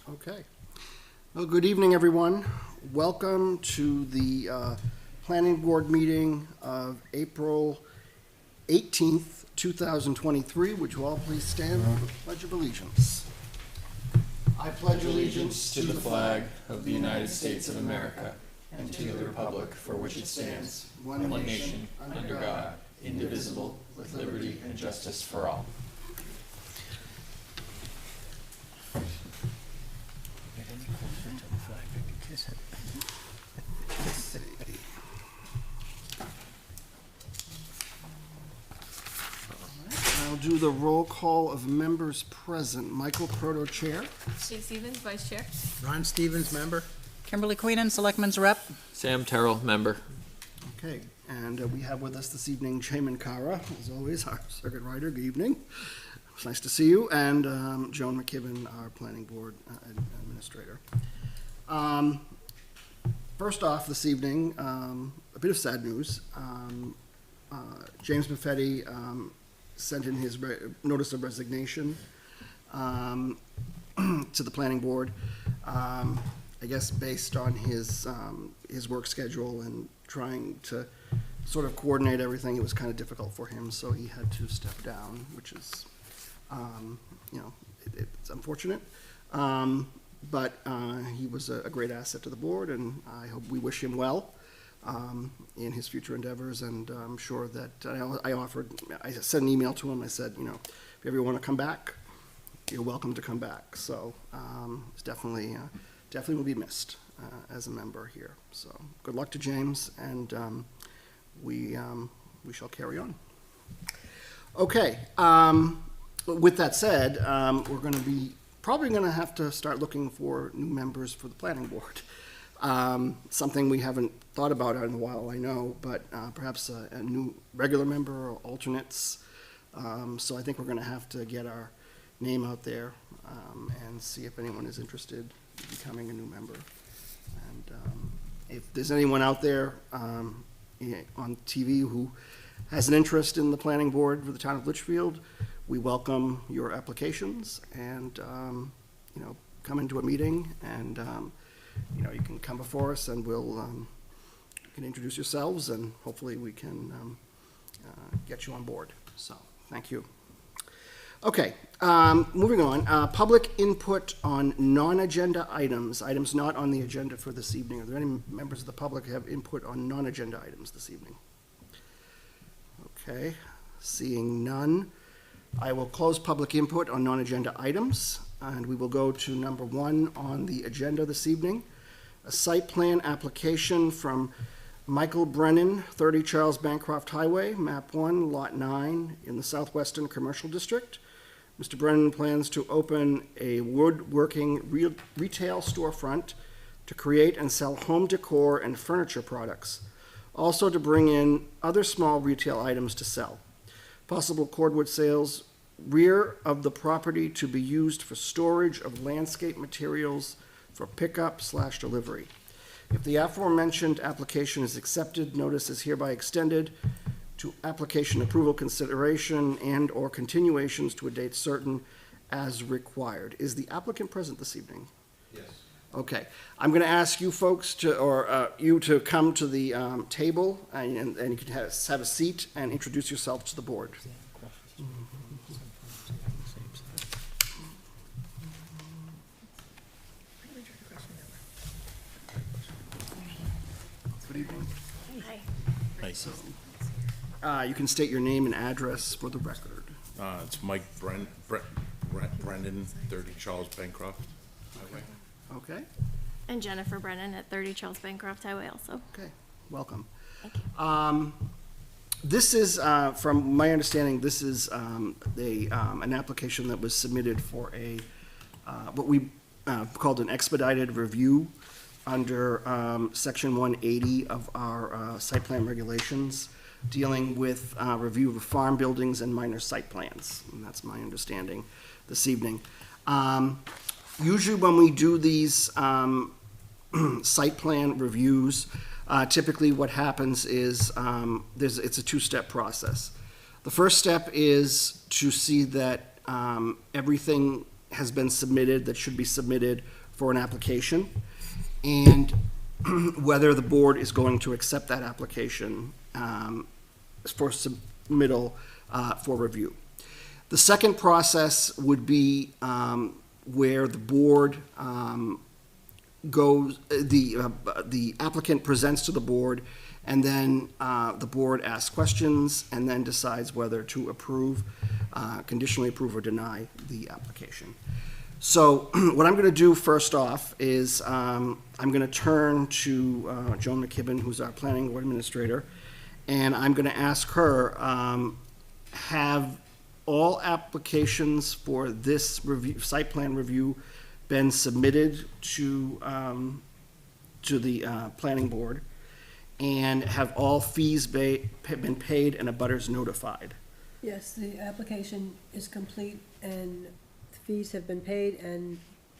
Okay. Well, good evening, everyone. Welcome to the Planning Board meeting of April 18th, 2023. Would you all please stand for the Pledge of Allegiance? I pledge allegiance to the flag of the United States of America and to the republic for which it stands, one nation, under God, indivisible, with liberty and justice for all. I'll do the roll call of members present. Michael Proto, Chair. Steve Stevens, Vice Chair. Ron Stevens, member. Kimberly Queenan, Selectman's Rep. Sam Terrell, member. Okay, and we have with us this evening Chairman Kara, as always, our circuit rider. Good evening. It's nice to see you. And Joan McKibben, our Planning Board Administrator. First off this evening, a bit of sad news. James Buffetti sent in his notice of resignation to the Planning Board. I guess based on his work schedule and trying to sort of coordinate everything, it was kind of difficult for him, so he had to step down, which is, it's unfortunate. But he was a great asset to the board, and I hope we wish him well in his future endeavors. And I'm sure that I sent an email to him. I said, if you ever want to come back, you're welcome to come back. So it's definitely will be missed as a member here. So good luck to James, and we shall carry on. Okay. With that said, we're going to be probably going to have to start looking for new members for the Planning Board. Something we haven't thought about in a while, I know, but perhaps a new regular member or alternates. So I think we're going to have to get our name out there and see if anyone is interested in becoming a new member. And if there's anyone out there on TV who has an interest in the Planning Board for the town of Litchfield, we welcome your applications, and come into a meeting, and you can come before us, and we'll you can introduce yourselves, and hopefully we can get you on board. So thank you. Okay, moving on. Public input on non-agenda items not on the agenda for this evening. Are there any members of the public who have input on non-agenda items this evening? Okay, seeing none, I will close public input on non-agenda items, and we will go to number 1 on the agenda this evening. A site plan application from Michael Brennan, 30 Charles Bancroft Highway, map 1, lot 9, in the Southwestern Commercial District. Mr. Brennan plans to open a woodworking retail storefront to create and sell home decor and furniture products, also to bring in other small retail items to sell. Possible cordwood sales, rear of the property to be used for storage of landscape materials for pickup/delivery. If the aforementioned application is accepted, notice is hereby extended to application approval consideration and/or continuations to a date certain as required. Is the applicant present this evening? Yes. Okay, I'm going to ask you folks you to come to the table, and you can have a seat and introduce yourself to the board. Good evening. Hi. So, you can state your name and address for the record. It's Mike Brendan, 30 Charles Bancroft Highway. Okay. And Jennifer Brennan at 30 Charles Bancroft Highway also. Okay, welcome. Thank you. This is, from my understanding, this is an application that was submitted for what we called an expedited review under Section 180 of our site plan regulations, dealing with review of farm buildings and minor site plans. And that's my understanding this evening. Usually when we do these site plan reviews, typically what happens is it's a two-step process. The first step is to see that everything has been submitted, that should be submitted for an application, and whether the board is going to accept that application for submittal for review. The second process would be where the board goes, the applicant presents to the board, and then the board asks questions and then decides whether to approve, conditionally approve or deny the application. So what I'm going to do first off is I'm going to turn to Joan McKibben, who's our planning board administrator, and I'm going to ask her, have all applications for this review, site plan review been submitted to the planning board? And have all fees been paid and abutters notified? Yes, the application is complete and the fees have been paid and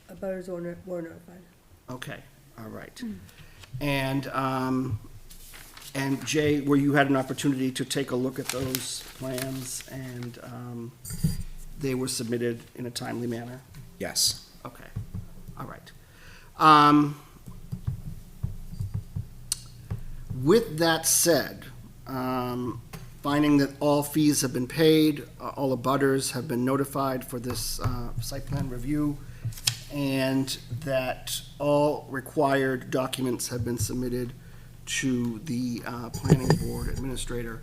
abutters were notified. Okay, all right. And Jay, where you had an opportunity to take a look at those plans and they were submitted in a timely manner? Yes. Okay, all right. With that said, finding that all fees have been paid, all abutters have been notified for this site plan review, and that all required documents have been submitted to the planning board administrator,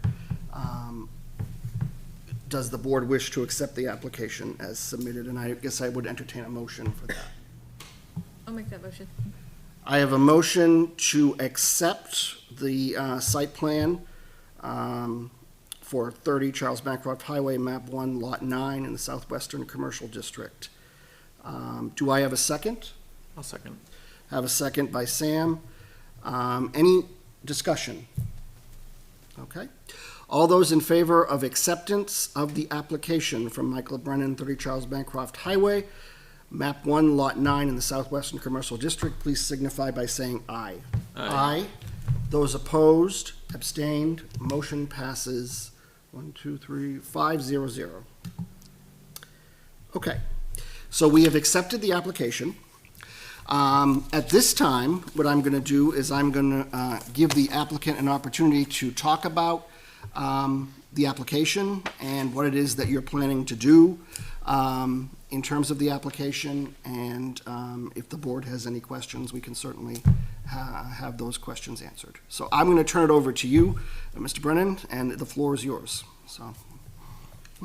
does the board wish to accept the application as submitted? And I guess I would entertain a motion for that. I'll make that motion. I have a motion to accept the site plan for 30 Charles Bancroft Highway, map 1, lot 9 in the Southwestern Commercial District. Do I have a second? I'll second. Have a second by Sam. Any discussion? Okay. All those in favor of acceptance of the application from Michael Brennan, 30 Charles Bancroft Highway, map 1, lot 9 in the Southwestern Commercial District, please signify by saying aye. Aye. Those opposed, abstained, motion passes 5-0-0. Okay, so we have accepted the application. At this time, what I'm going to do is I'm going to give the applicant an opportunity to talk about the application and what it is that you're planning to do in terms of the application, and if the board has any questions, we can certainly have those questions answered. So I'm going to turn it over to you, Mr. Brennan, and the floor is yours. So,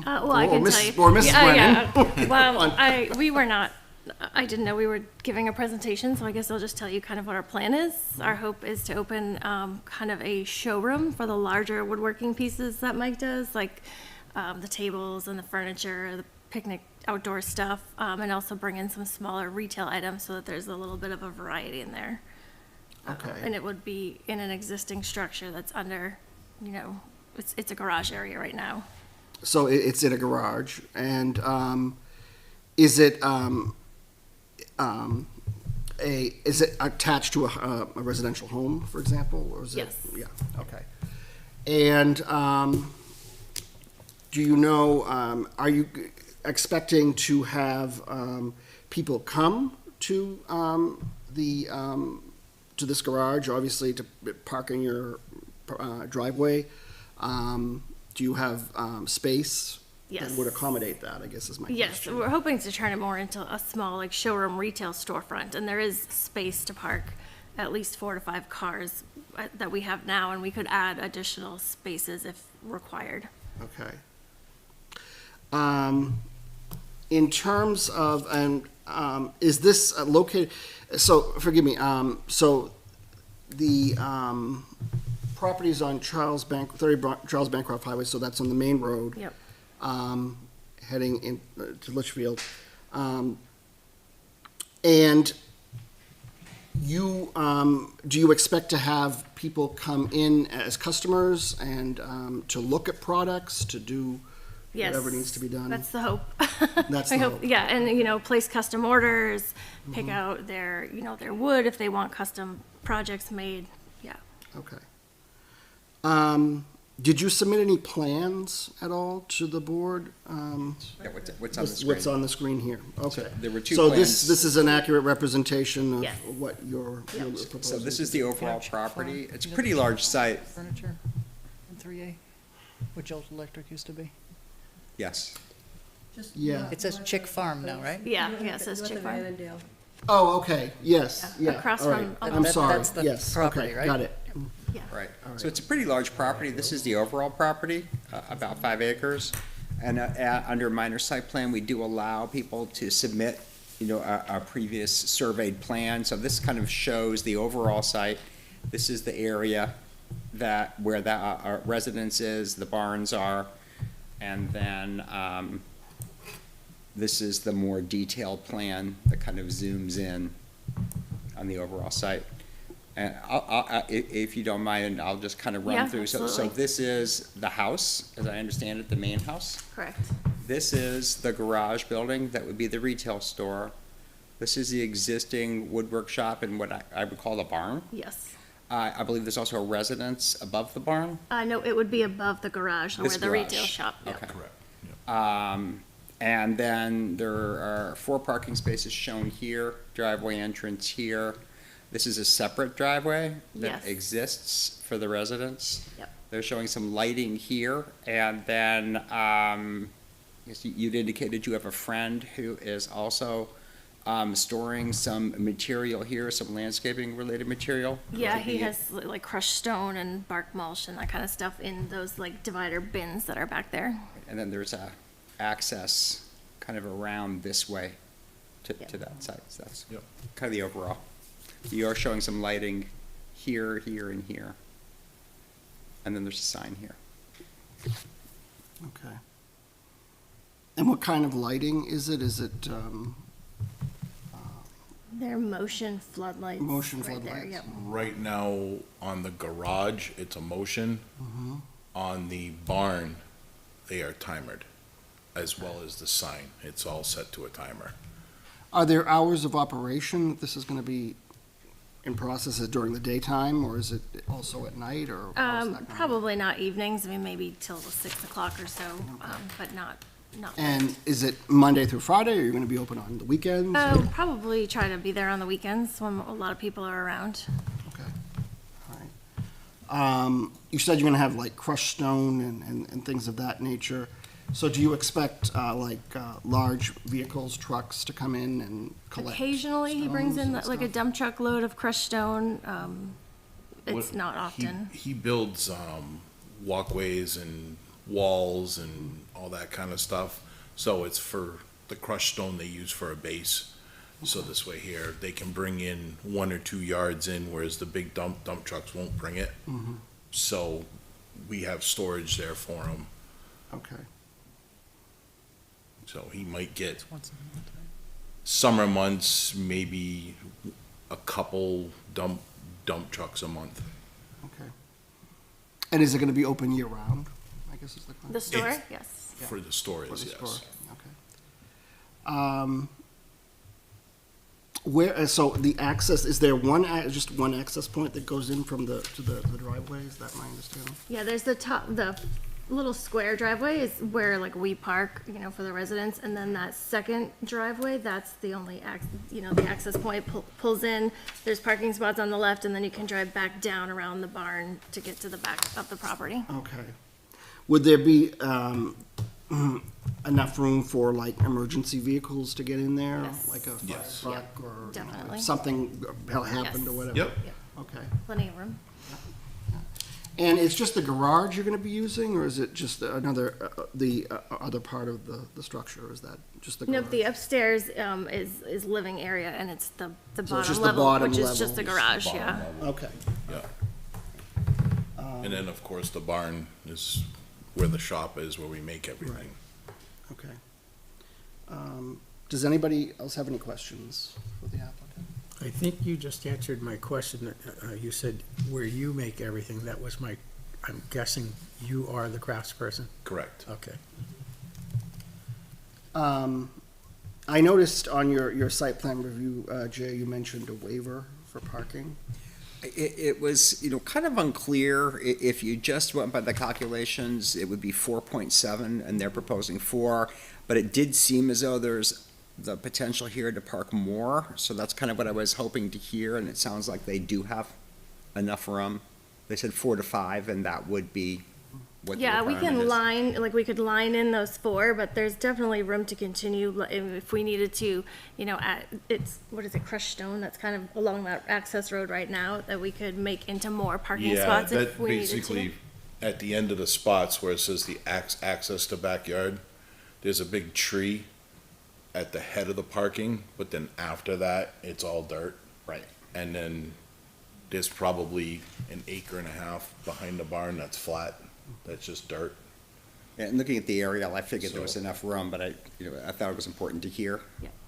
Well, I can tell you. Or Mrs. Brennan. Yeah. Well, we were not, I didn't know we were giving a presentation, so I guess I'll just tell you kind of what our plan is. Our hope is to open kind of a showroom for the larger woodworking pieces that Mike does, like the tables and the furniture, the picnic outdoor stuff, and also bring in some smaller retail items so that there's a little bit of a variety in there. Okay. And it would be in an existing structure that's under, it's a garage area right now. So it's in a garage, and is it is it attached to a residential home, for example, or is it? Yes. Yeah. Okay. And do you know? Are you expecting to have people come to to this garage? Obviously, to park in your driveway. Do you have space Yes. that would accommodate that, I guess is my question. Yes, we're hoping to turn it more into a small, like, showroom retail storefront, and there is space to park at least 4 to 5 cars that we have now, and we could add additional spaces if required. Okay. In terms of, is this located, so, forgive me, so the properties on 30 Charles Bancroft Highway, so that's on the main road. Yep. Heading in to Litchfield. And you, do you expect to have people come in as customers and to look at products, to do Yes. whatever needs to be done? That's the hope. That's I the hope, hope. yeah, and, place custom orders, pick out their, their wood if they want custom projects made, yeah. Okay. Did you submit any plans at all to the board? Yeah, what's on the screen? What's on the screen here? Okay. There were two So plans. this is an accurate representation of Yes. what you're proposing? So this is the overall Couch, property. farm. It's a pretty large site, Furniture in 3A, which Old Electric used to be. yes. Just Yeah. north- It says north Chick of- Farm now, right? Yeah, north yeah, of- it says north Chick of Farm. Annandale. Oh, okay, yes, Yeah, yeah, across all right. from- I'm sorry, That's the yes, property, okay, right? got it. Right. All So right. it's a pretty large property. This is the overall property, about 5 acres. And under minor site plan, we do allow people to submit, a previous surveyed plan. So this kind of shows the overall site. This is the area where our residence is, the barns are. And then this is the more detailed plan that kind of zooms in on the overall site. And if you don't mind, I'll just kind of run Yeah, through. So absolutely. this is the house, as I understand it, the main house. Correct. This is the garage building, that would be the retail store. This is the existing woodwork shop and what I would call the barn. Yes. I believe there's also a residence above the barn. No, it would be above the garage, where This the retail garage. shop. Yep. Okay. Correct. And then there are 4 parking spaces shown here, driveway entrance here. This is a separate driveway that Yes. exists for the residents. Yep. They're showing some lighting here, and then, yes, you'd indicated you have a friend who is also, storing some material here, some landscaping related material. Yeah, Could he be- has like crushed stone and bark mulch and that kind of stuff in those like divider bins that are back there. And then there's a access kind of around this way to Yep. that site. So that's Yep. kind of the overall. You are showing some lighting here, here, and here. And then there's a sign here. Okay. And what kind of lighting is it? Is it, They're motion floodlights. Motion right there, floodlights. Yep. Right now, on the garage, it's a motion. On the barn, they are timered, as well as the sign. It's all set to a timer. are there hours of operation that this is gonna be in process during the daytime, or is it also at night, or how's that going? Probably not evenings, I mean, maybe till 6 o'clock or so, but not. And is it Monday through Friday, or are you gonna be open on the weekends? or- Probably try to be there on the weekends when a lot of people are around. Okay, all right. You said you're gonna have like crushed stone and things of that nature. So do you expect, large vehicles, trucks to come in and collect? Occasionally, he brings in stones and like a stuff? dump truck load of crushed stone. It's What- not he- often. He builds walkways and walls and all that kind of stuff. So it's for the crushed stone they use for a base. So this way here, they can bring in 1 or 2 yards in, whereas the big dump trucks won't bring it. So we have storage there for him. Okay, So he might get Once a month, right? summer months, maybe a couple dump trucks a month. okay. And is it gonna be open year-round, I guess is the question? The store, It's- yes. For the store, For is the yes. store, okay. Where, so the access, is there just one access point that goes in from to the driveway, is that my understanding? Yeah, there's the little square driveway is where like we park, for the residents, and then that second driveway, that's the only the access point pulls in. There's parking spots on the left, and then you can drive back down around the barn to get to the back of the property. Okay. Would there be, enough room for like emergency vehicles to get in there? Yes. Like a fire Yes. truck or, Definitely. if something happened or Yes. whatever? Yep. Okay. Plenty of room. And it's just the garage you're gonna be using, or is it just another, the other part of the structure? Is that just the garage? Nope, the upstairs is living area, and it's the it's bottom just the level, bottom which is just the level. garage, Bottom yeah. level. Okay. Yeah. And then, of course, the barn is where the shop is, where we make everything. Okay. Does anybody else have any questions for the applicant? I think you just answered my question. You said where you make everything. That was I'm guessing you are the craftsperson? Correct. Okay. I noticed on your site plan review, Jay, you mentioned a waiver for parking. It was, kind of unclear. If you just went by the calculations, it would be 4.7, and they're proposing 4. But it did seem as though there's the potential here to park more, so that's kind of what I was hoping to hear, and it sounds like they do have enough room. They said 4 to 5, and that would be what the Yeah, we requirement can is. we could line in those 4, but there's definitely room to continue if we needed to, it's, what is it, crushed stone that's kind of along that access road right now, that we could make into more parking Yeah, spots if that we needed to. basically, at the end of the spots where it says the access to backyard, there's a big tree at the head of the parking, but then after that, it's all dirt. Right. And then there's probably an acre and a half behind the barn that's flat, that's just dirt. And looking at the aerial, I figured there was So- enough room, but I thought it was important to hear.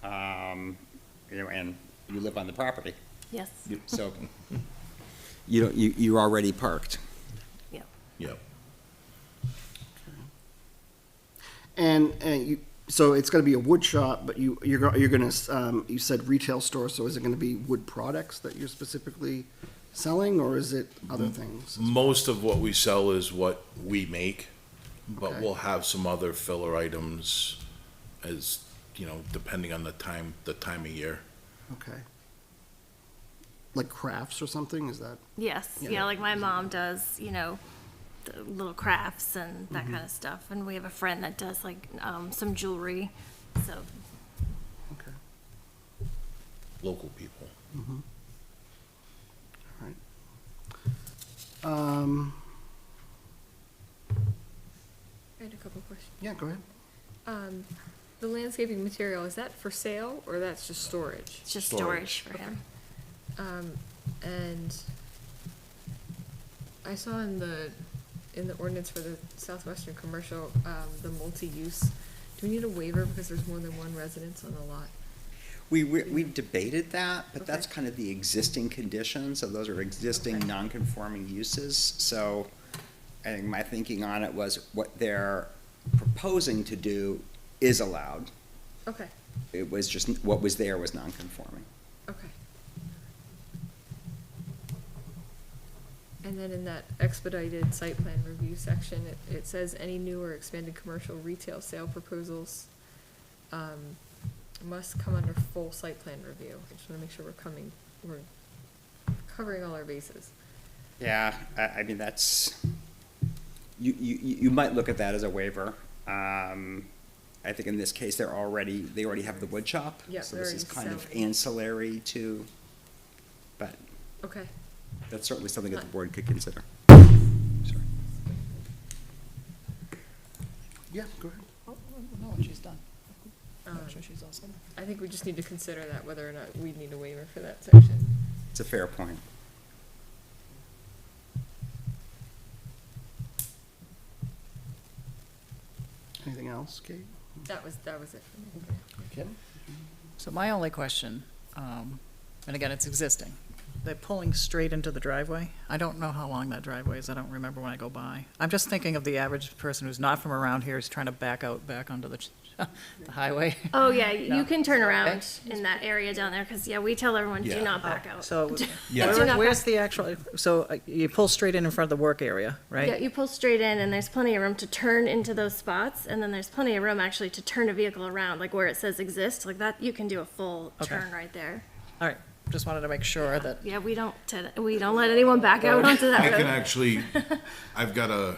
And you live on the property, Yes, so you're already parked. Yep. And so it's gonna be a wood shop, but you're gonna, you said retail store, so is it gonna be wood products that you're specifically selling, or is it other things? Most of what we sell is what we make, but Okay. we'll have some other filler items as, depending on the time of year. Okay. Like crafts or something, is that? yes, Yeah. yeah, like my mom does, the little crafts and that kind of stuff, and we have a friend that does like, some jewelry, so. Okay. Local people. All right. I had a couple questions. Yeah, go ahead. The landscaping material, is that for sale or that's just storage? It's just storage for him. And I saw in the ordinance for the Southwestern Commercial, the multi-use, do we need a waiver because there's more than one residence on the lot? We've debated that, but that's Okay. kind of the existing conditions, so those are existing Okay. non-conforming uses. So I think my thinking on it was what they're proposing to do is allowed. Okay, It was just, what was there was non-conforming. okay. And then in that expedited site plan review section, it says any new or expanded commercial retail sale proposals, must come under full site plan review. I just wanna make sure we're covering all our bases. Yeah, I mean, that's, you might look at that as a waiver. I think in this case, they already have the wood shop. Yeah, So they're this is already kind of selling. ancillary to, but Okay. that's certainly something that the board could consider. Sorry. Yeah, go ahead. Oh, no, she's done. I'm sure she's all set. I think we just need to consider that, whether or not we need a waiver for that section. It's a fair point. Anything else, Kate? That was it for me. Kim? So my only question, and again, it's existing. They're pulling straight into the driveway. I don't know how long that driveway is. I don't remember when I go by. I'm just thinking of the average person who's not from around here is trying to back onto the the highway. Oh, yeah, No. you can turn around Okay. in that area down there, because, yeah, we tell everyone, do Yeah. not back out. So Yeah. Do not where's back- the actual, so you pull straight in front of the work area, right? Yeah, you pull straight in, and there's plenty of room to turn into those spots, and then there's plenty of room actually to turn a vehicle around, like where it says exist, like that, you can do a full Okay. turn right there. All right, just wanted to make sure that, Yeah, we don't let anyone back out onto that I can road. actually, I've got a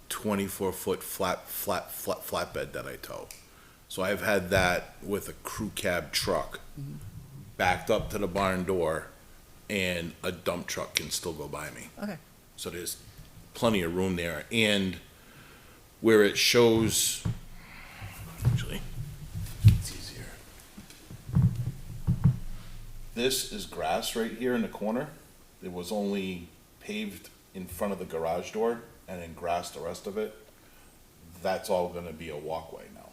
24-foot flatbed that I tow. So I've had that with a crew cab truck backed up to the barn door, and a dump truck can still go by me. okay. So there's plenty of room there. And where it shows, actually, it's easier. This is grass right here in the corner. It was only paved in front of the garage door and then grass the rest of it. That's all gonna be a walkway now.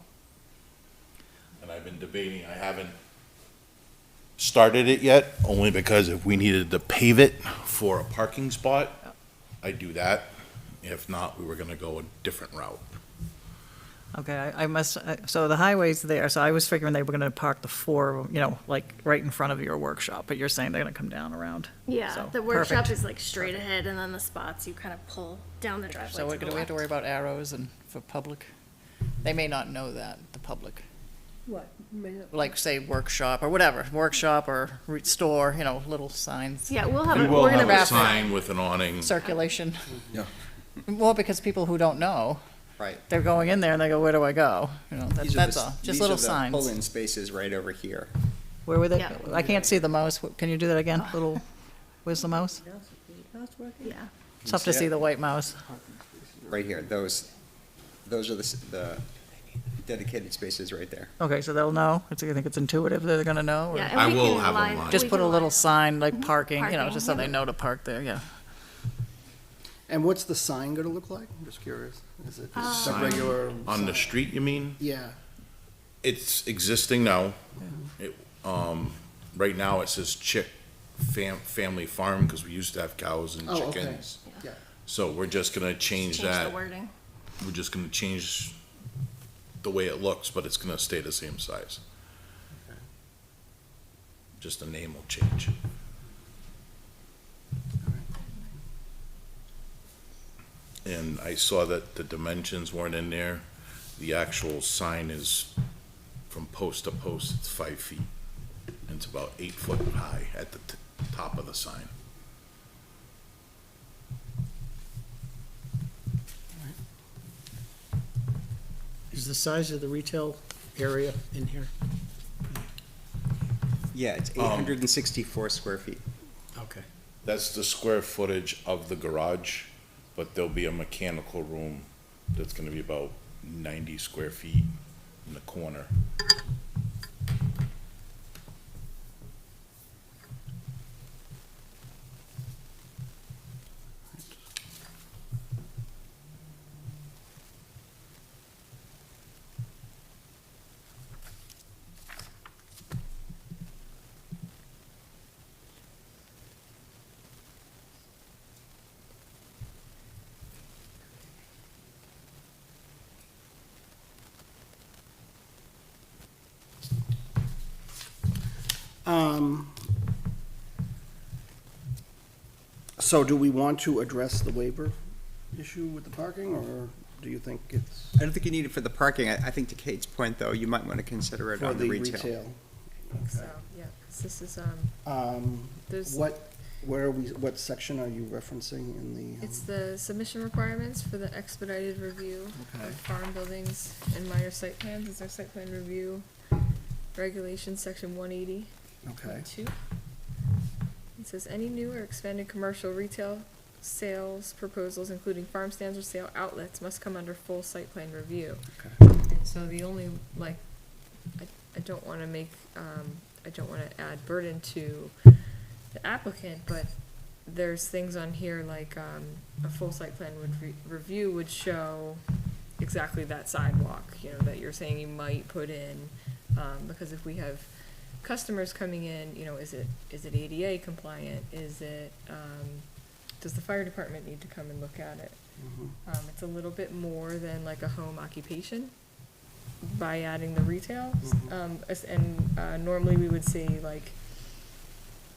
And I've been debating, I haven't started it yet, only because if we needed to pave it for a parking spot, I'd do that. If not, we were gonna go a different route. Okay, I must, so the highway's there, so I was figuring they were gonna park the four, like, right in front of your workshop, but you're saying they're gonna come down around. Yeah, So, the workshop perfect. is like straight ahead, and then the spots you kind of pull down the driveway So to the do we have to left. worry about arrows and for public? They may not know that, the public. What? May not- Like, say, workshop or whatever, workshop or store, little signs, Yeah, we'll have, We a- will we're have gonna a wrap it. sign with an awning. circulation. Yeah. Well, because people who don't know, Right. they're going in there and they go, where do I go? These are That's the- all, just little These are the signs. pull-in spaces right over here. Where were they? Yeah. I can't see the mouse. Can you do that again? Little, where's the mouse? Mouse working? Yeah. It's tough to see see it? the white mouse. Right here, those are the dedicated spaces right there. Okay, so they'll know. I think it's intuitive. They're gonna know. or- Yeah, I and we will can have a line- line. Just we put can a little line- sign like parking, Parking, just so they yeah. know to park there, yeah. And what's the sign gonna look like? I'm just curious. Is it just a Sign regular? On the sign? street, you mean? Yeah. It's existing now. It, right now it says family farm, because we used to have cows and Oh, okay. chickens. Yeah. So we're just gonna change Change the that. wording. We're just gonna change the way it looks, but it's gonna stay the same size. Just the name will change. And I saw that the dimensions weren't in there. The actual sign is from post to post, it's 5 feet. And it's about 8 foot high at the top of the sign. Is the size of the retail area in here? Yeah, it's 864 square feet. Okay. That's the square footage of the garage, but there'll be a mechanical room that's gonna be about 90 square feet in the corner. So do we want to address the waiver issue with the parking, or do you think it's I don't think you need it for the parking. I think to Kate's point, though, you might want to consider it for on the the retail. retail? So, yeah, 'cause this is, there's, Where are we, what section are you referencing in the? it's the submission requirements for the expedited review Okay. of farm buildings and minor site plans. Is our site plan review regulations, section 180. Okay, 2. It says any new or expanded commercial retail sales proposals, including farm stands or sale outlets, must come under full site plan review. okay. And so the only, like, I don't wanna make, I don't wanna add burden to the applicant, but there's things on here like, a full site plan review would show exactly that sidewalk, that you're saying you might put in, because if we have customers coming in, is it ADA compliant? Is it, does the fire department need to come and look at it? Mhm. It's a little bit more than like a home occupation by adding the retail. Normally we would see like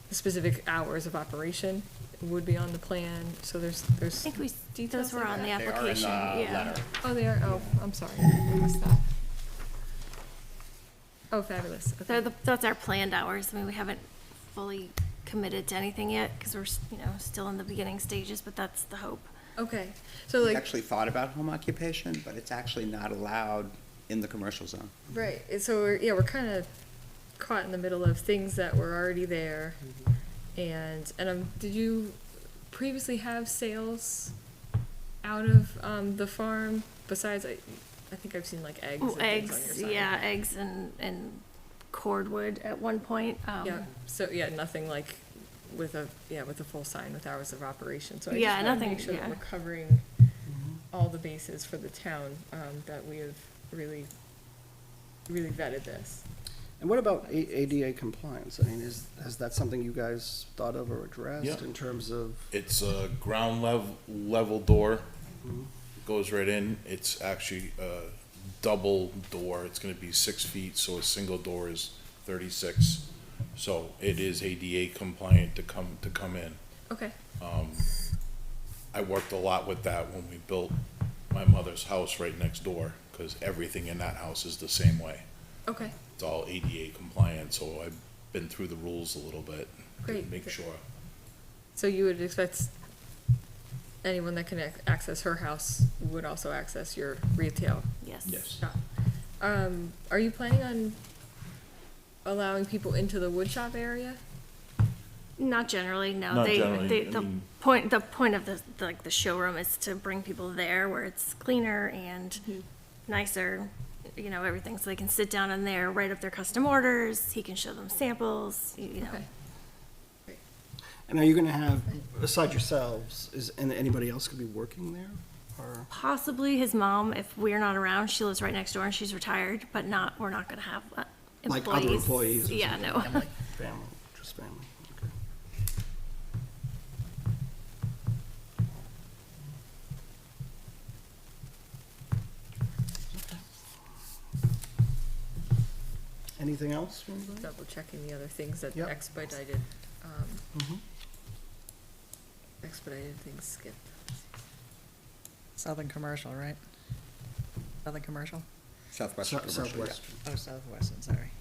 the specific hours of operation would be on the plan, so there's I think those were on the They are in the application, yeah. letter. Oh, they are, oh, I'm sorry, I missed that. Oh, fabulous, okay. That's our planned hours. I mean, we haven't fully committed to anything yet, because we're, still in the beginning stages, but that's the hope. Okay, so We like, actually thought about home occupation, but it's actually not allowed in the commercial zone. right, so we're kind of caught in the middle of things that were already there. And did you previously have sales out of the farm besides, I think I've seen like eggs Oh, and things on your eggs, sign. yeah, eggs and cordwood at one point. Yeah, so, yeah, nothing like with a full sign with hours of operation, so I Yeah, just wanna nothing- make sure that yeah. we're covering all the bases for the town, that we have really vetted this. And what about ADA compliance? I mean, has that something you guys thought of or addressed Yeah. in terms of? It's a ground level door, Mhm. goes right in. It's actually double door, it's gonna be 6 feet, so a single door is 36. So it is ADA compliant to come in. Okay, I worked a lot with that when we built my mother's house right next door, because everything in that house is the same way. okay, It's all ADA compliant, so I've been through the rules a little bit to Great. make sure. so you would expect anyone that can access her house would also access your retail Yes. Yes. shop? Are you planning on allowing people into the wood shop area? Not generally, no. Not They, generally, they, I the mean- the point of the showroom is to bring people there where it's cleaner and nicer, you know, everything, so they can sit down in there, write up their custom orders, he can show them samples, you know. Okay. And are you gonna have, besides yourselves, and anybody else could be working there? Or, Possibly his mom, if we're not around, she lives right next door and she's retired, but we're not gonna have employees. Like other employees or Yeah, no. family, just family, okay. Anything else from anybody? Double checking the other things that Yep. expedited, Mhm. expedited things skipped. Southern Commercial, right? Southern Commercial? Southwestern Commercial, yeah. Southwestern. Oh, Southwestern, sorry.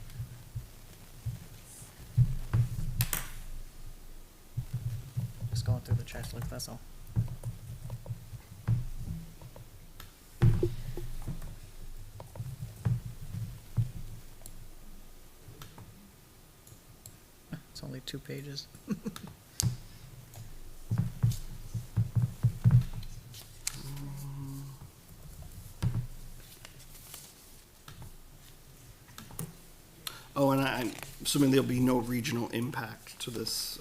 Just going through the checklist, that's all. It's only 2 pages. Oh, and I'm assuming there'll be no regional impact to this,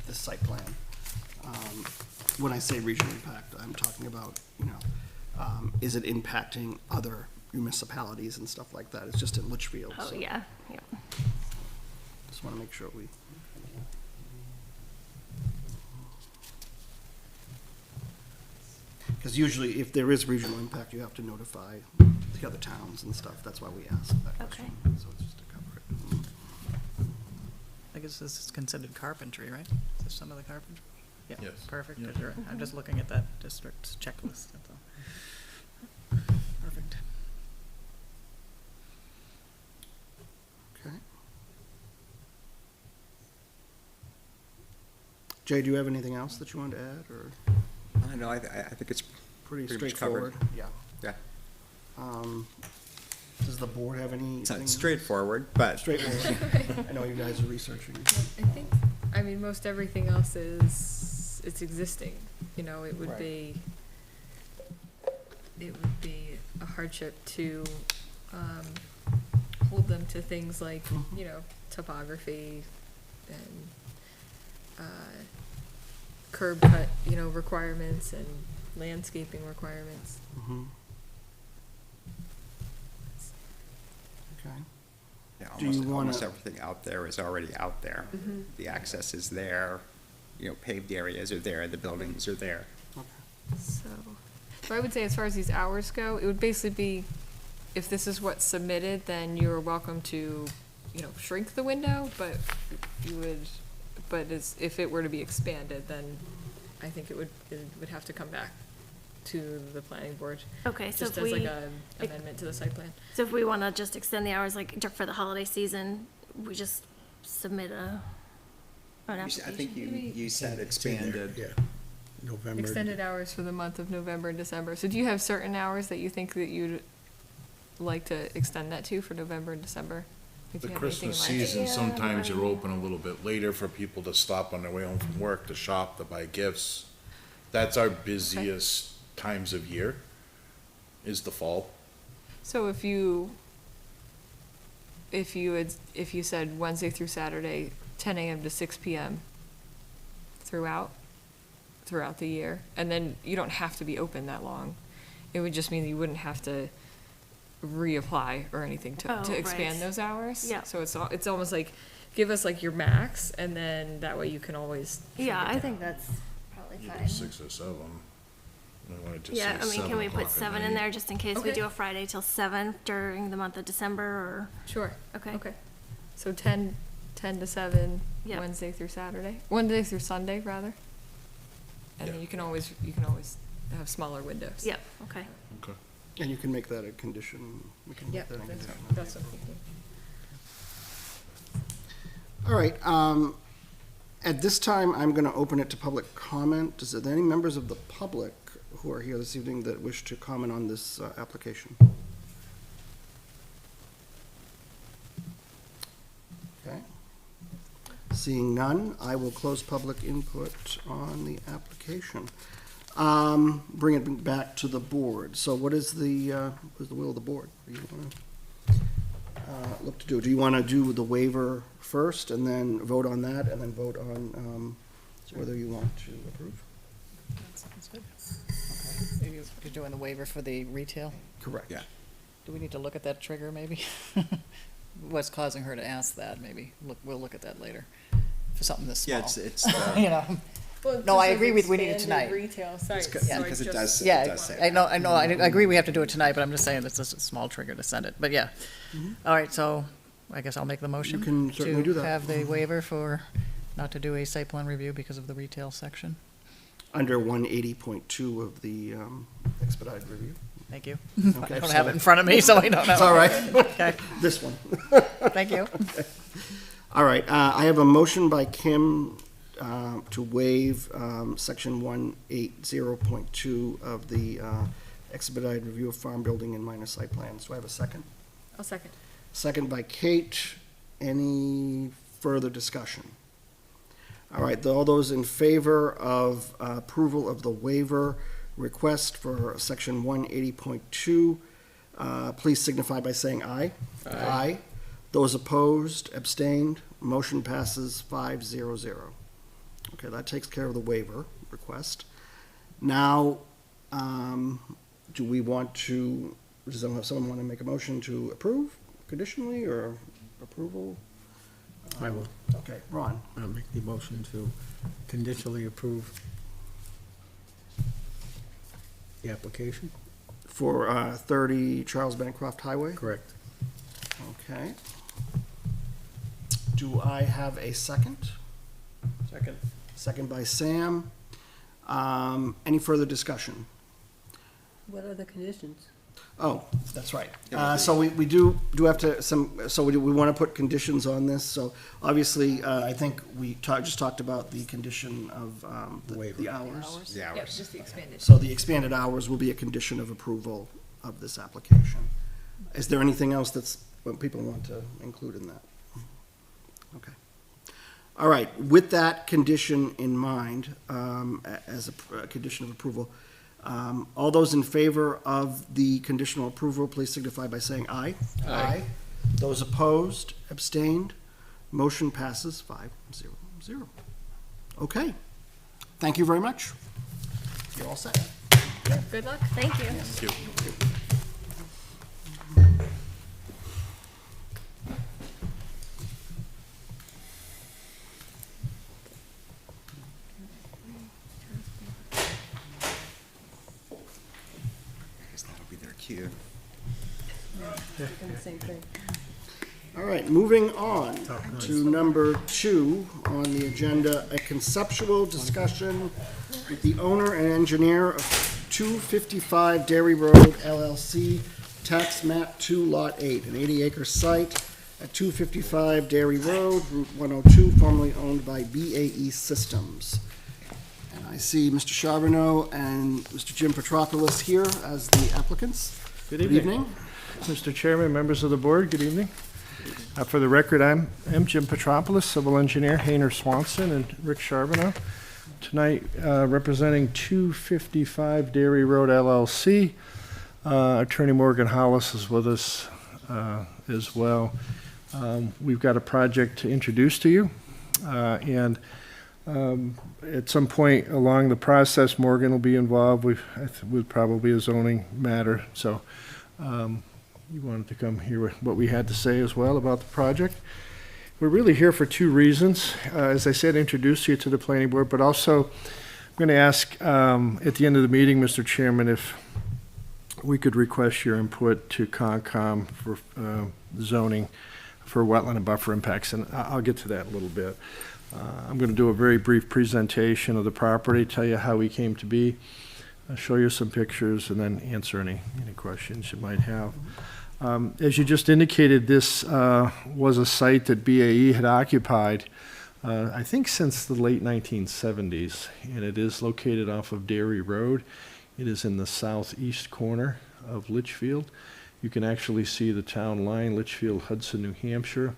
this site plan. When I say regional impact, I'm talking about, you know, is it impacting other municipalities and stuff like that? It's just in Litchfield, Oh, so yeah, yeah. just wanna make sure we. Because usually, if there is regional impact, you have to notify the other towns and stuff. That's why we ask that question. So it's just to cover it. I guess this is considered carpentry, right? Is this some of the carpentry? Yeah, Yes. perfect, Yeah. 'cause I'm just looking at that district's checklist, that's all. Perfect. Okay. Jay, do you have anything else that you want to add, or No, I think it's pretty Pretty much covered. straightforward? Yeah. Yeah. Does the board have anything? It's not else? straightforward, but Straightforward. I know you guys are researching. I think, I mean, most everything else it's existing, you know, it would Right. be a hardship to, hold them to things like, you know, topography and, curb cut, you know, requirements and landscaping requirements. Mhm. Okay. yeah, Do you almost wanna- everything out there is already out there. Mm-hmm. The access is there, you know, paved areas are there, the buildings are there. So I would say as far as these hours go, it would basically be, if this is what's submitted, then you're welcome to, you know, shrink the window, but if it were to be expanded, then I think it would have to come back to the planning board. Okay, so Just if as like we, a amendment to the site plan. so if we wanna just extend the hours, like, for the holiday season, we just submit an I application? think you said It's in there, expanded. Yeah, November. Extended hours for the month of November and December. So do you have certain hours that you think that you'd like to extend that to for November and December? If The you have anything in Christmas mind. season, sometimes you're open a little bit later for people to stop on their way home from work, to shop, to buy gifts. That's our busiest times of year, is the fall. So if you said Wednesday through Saturday, 10 a.m. to 6 p.m. throughout the year, and then you don't have to be open that long. It would just mean that you wouldn't have to reapply or anything Oh, to expand right. those hours. Yeah. So it's almost like, give us like your max, and then that way you can always. shrink Yeah, it I down. think that's probably Either fine. 6 or 7. I wanna Just Yeah, say I mean, can 7 we put o'clock at 7 in night. there just in case we Okay. do a Friday till 7 during the month of December, or, Sure. okay? Okay. So 10 to 7, Yep. Wednesday through Saturday, Wednesday through Sunday, rather. And then Yeah. you can always have smaller windows. Yep, okay. Okay. And you can make that a condition, we can Yeah, make that a condition. that's what I'm thinking. All right, at this time, I'm gonna open it to public comment. Is there any members of the public who are here this evening that wish to comment on this application? Okay. Seeing none, I will close public input on the application. Bring it back to the board. So what is the will of the board? What do you wanna look to do? Do you want to do the waiver first and then vote on that and then vote on whether you want to approve? That's good. You're doing the waiver for the retail? Correct. Yeah. Do we need to look at that trigger, maybe? What's causing her to ask that, maybe? We'll look at that later, for something this small. Yeah, it's, You know, No, I agree with- we need it tonight. Retail sites. good, so I because it just- does, it yeah, does say. I know, I agree we have to do it tonight, but I'm just saying it's just a small trigger to send it, but yeah. All right, so I guess I'll make the motion. can certainly do that. To have the waiver for not to do a site plan review because of the retail section. Under 180.2 of the expedited review. Thank you. Okay, I don't have so- it in front of me, so I don't know. It's all right. Okay, This one. thank you. All right, I have a motion by Kim to waive section 180.2 of the expedited review of farm building and minor site plans. Do I have a second? I'll second. Second by Kate. Any further discussion? All right, all those in favor of approval of the waiver request for section 180.2, please signify by saying aye. Aye. Those opposed, abstained, motion passes 5-0-0. Okay, that takes care of the waiver request. Now, do we want to, does someone want to make a motion to approve conditionally or approval? I will Okay, Ron. make the motion to conditionally approve the application. For 30 Charles Bancroft Highway? Correct. Okay. Do I have a second? Second. Second by Sam. Any further discussion? What are the conditions? Oh, that's right. So we do have to, so we want to put conditions on this. So obviously, I think we just talked about the condition of Waiver. the hours. The Yeah, hours. just the expanded. So the expanded hours will be a condition of approval of this application. Is there anything else what people want to include in that? Okay. All right, with that condition in mind, as a condition of approval, all those in favor of the conditional approval, please signify by saying aye. Aye. Those opposed, abstained, motion passes 5-0-0. Okay, thank you very much. You're all set. Good luck. Thank you. Thank you. Because that'll be their cue. Doing the same thing. All right, moving on to number 2 on the agenda, a conceptual discussion with the owner and engineer of 255 Dairy Road LLC, tax map 2, lot 8, an 80-acre site at 255 Dairy Road, Route 102, formerly owned by BAE Systems. And I see Mr. Charbonneau and Mr. Jim Petropoulos here as the applicants. Good evening. Mr. Chairman, members of the board, good evening. For the record, I'm Jim Petropoulos, civil engineer, Hayner Swanson, and Rick Charbonneau. Tonight, representing 255 Dairy Road LLC. Attorney Morgan Hollis is with us as well. We've got a project to introduce to you, and at some point along the process, Morgan will be involved with probably a zoning matter. So you wanted to come hear what we had to say as well about the project. We're really here for two reasons. As I said, introduce you to the planning board, but also going to ask at the end of the meeting, Mr. Chairman, if we could request your input to Concom for zoning for wetland and buffer impacts, and I'll get to that in a little bit. I'm going to do a very brief presentation of the property, tell you how we came to be, show you some pictures, and then answer any questions you might have. As you just indicated, this was a site that BAE had occupied, I think since the late 1970s, and it is located off of Dairy Road. It is in the southeast corner of Litchfield. You can actually see the town line, Litchfield, Hudson, New Hampshire,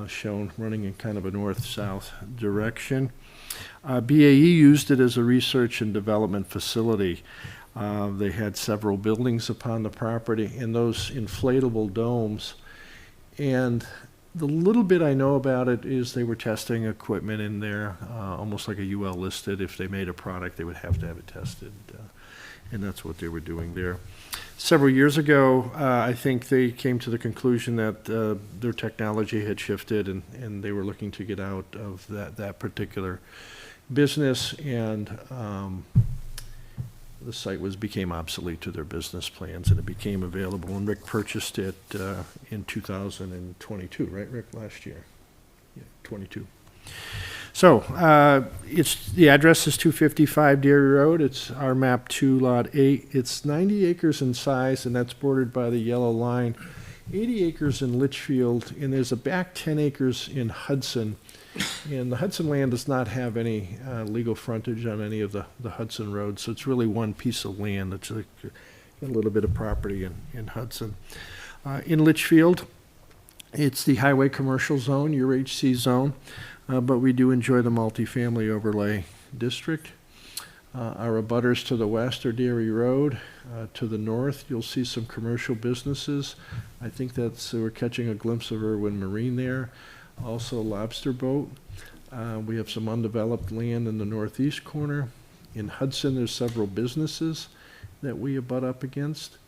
shown running in kind of a north-south direction. BAE used it as a research and development facility. They had several buildings upon the property and those inflatable domes. And the little bit I know about it is they were testing equipment in there, almost like a UL listed. If they made a product, they would have to have it tested. And that's what they were doing there. Several years ago, I think they came to the conclusion that their technology had shifted and they were looking to get out of that particular business, and the site became obsolete to their business plans, and it became available, and Rick purchased it in 2022, right, Rick, last year? Yeah, 22. So, the address is 255 Dairy Road. It's our map 2, lot 8. It's 90 acres in size, and that's bordered by the yellow line. 80 acres in Litchfield, and there's a back 10 acres in Hudson. And the Hudson land does not have any legal frontage on any of the Hudson roads, so it's really one piece of land. It's a little bit of property in Hudson. In Litchfield, it's the highway commercial zone, your HC zone. But we do enjoy the multifamily overlay district. Our abutters to the west are Dairy Road. To the north, you'll see some commercial businesses. I think we're catching a glimpse of Irwin Marine there. Also Lobster Boat. We have some undeveloped land in the northeast corner. In Hudson, there's several businesses that we abut up against.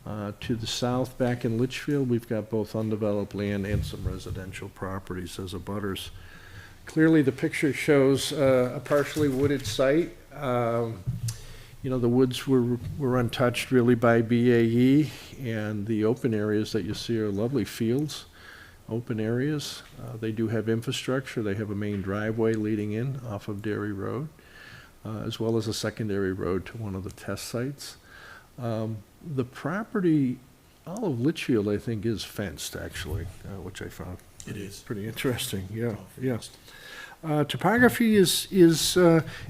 To the south, back in Litchfield, we've got both undeveloped land and some residential properties as abutters. Clearly, the picture shows a partially wooded site. The woods were untouched really by BAE, and the open areas that you see are lovely fields, open areas. They do have infrastructure. They have a main driveway leading in off of Dairy Road, as well as a secondary road to one of the test sites. The property, all of Litchfield, I think, is fenced, actually, which I found It is. pretty interesting. Yeah. Topography is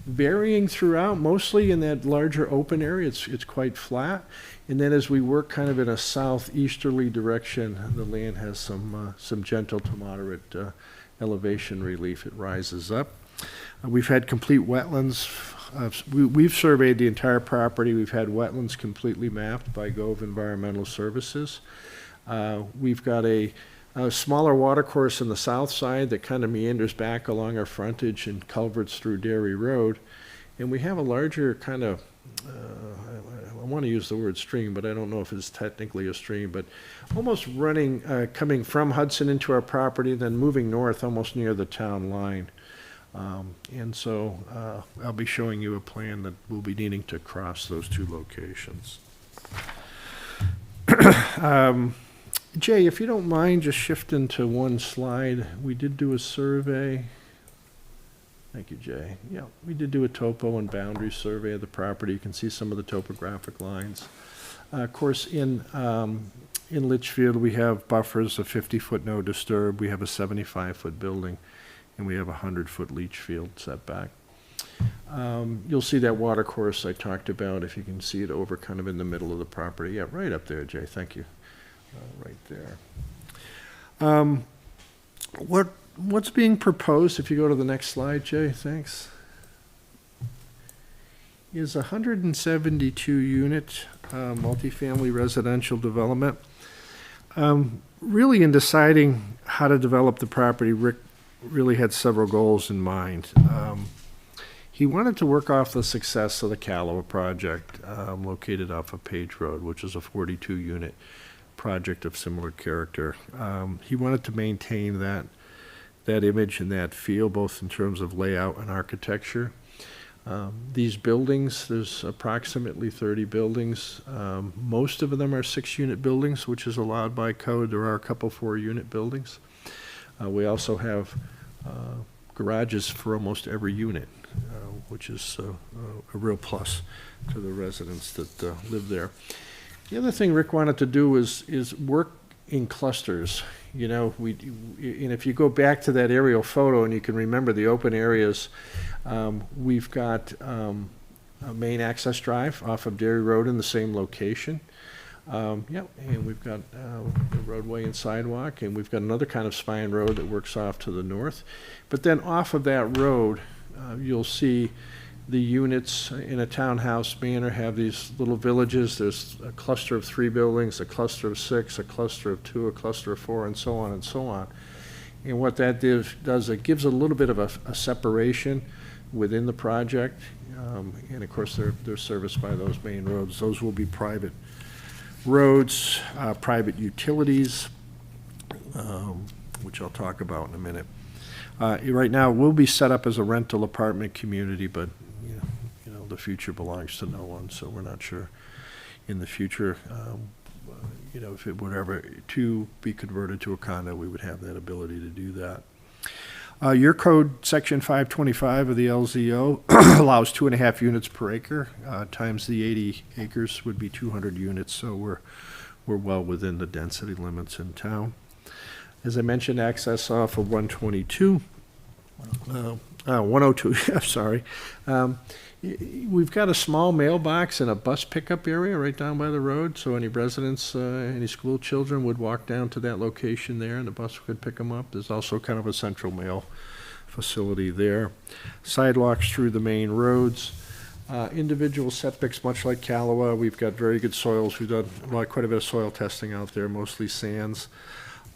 varying throughout, mostly in that larger open area. It's quite flat. And then as we work kind of in a southeasterly direction, the land has some gentle to moderate elevation relief. It rises up. We've had complete wetlands. We've surveyed the entire property. We've had wetlands completely mapped by Gove Environmental Services. We've got a smaller watercourse on the south side that kind of meanders back along our frontage and culverts through Dairy Road. And we have a larger kind of, I want to use the word stream, but I don't know if it's technically a stream, but almost running, coming from Hudson into our property, then moving north almost near the town line. And so I'll be showing you a plan that we'll be needing to cross those two locations. Jay, if you don't mind just shifting to one slide, we did do a survey. Thank you, Jay. Yeah, we did do a topo and boundary survey of the property. You can see some of the topographic lines. Of course, in Litchfield, we have buffers, a 50-foot no disturb. We have a 75-foot building, and we have a 100-foot leach field setback. You'll see that water course I talked about, if you can see it over kind of in the middle of the property. Yeah, right up there, Jay. Thank you. Right there. What's being proposed, if you go to the next slide, Jay, thanks, is a 172-unit multifamily residential development. Really, in deciding how to develop the property, Rick really had several goals in mind. He wanted to work off the success of the Callowa project located off of Page Road, which is a 42-unit project of similar character. He wanted to maintain that image and that feel, both in terms of layout and architecture. These buildings, there's approximately 30 buildings. Most of them are 6-unit buildings, which is allowed by code. There are a couple 4-unit buildings. We also have garages for almost every unit, which is a real plus to the residents that live there. The other thing Rick wanted to do is work in clusters. You know, and if you go back to that aerial photo and you can remember the open areas, we've got a main access drive off of Dairy Road in the same location. And we've got the roadway and sidewalk, and we've got another kind of spine road that works off to the north. But then off of that road, you'll see the units in a townhouse manner have these little villages. There's a cluster of 3 buildings, a cluster of 6, a cluster of 2, a cluster of 4, and so on and so on. And what that does, it gives a little bit of a separation within the project. And of course, they're serviced by those main roads. Those will be private roads, private utilities, which I'll talk about in a minute. Right now, we'll be set up as a rental apartment community, but you know, the future belongs to no one, so we're not sure in the future, you know, if it would ever to be converted to a condo, we would have that ability to do that. Your code, section 525 of the LZO, allows 2.5 units per acre, times the 80 acres would be 200 units, so we're well within the density limits in town. As I mentioned, access off of 122, 102, I'm sorry. We've got a small mailbox and a bus pickup area right down by the road, so any residents, any school children would walk down to that location there and the bus could pick them up. There's also kind of a central mail facility there. Sidewalks through the main roads. Individual septics, much like Calawa. We've got very good soils. We've done quite a bit of soil testing out there, mostly sands,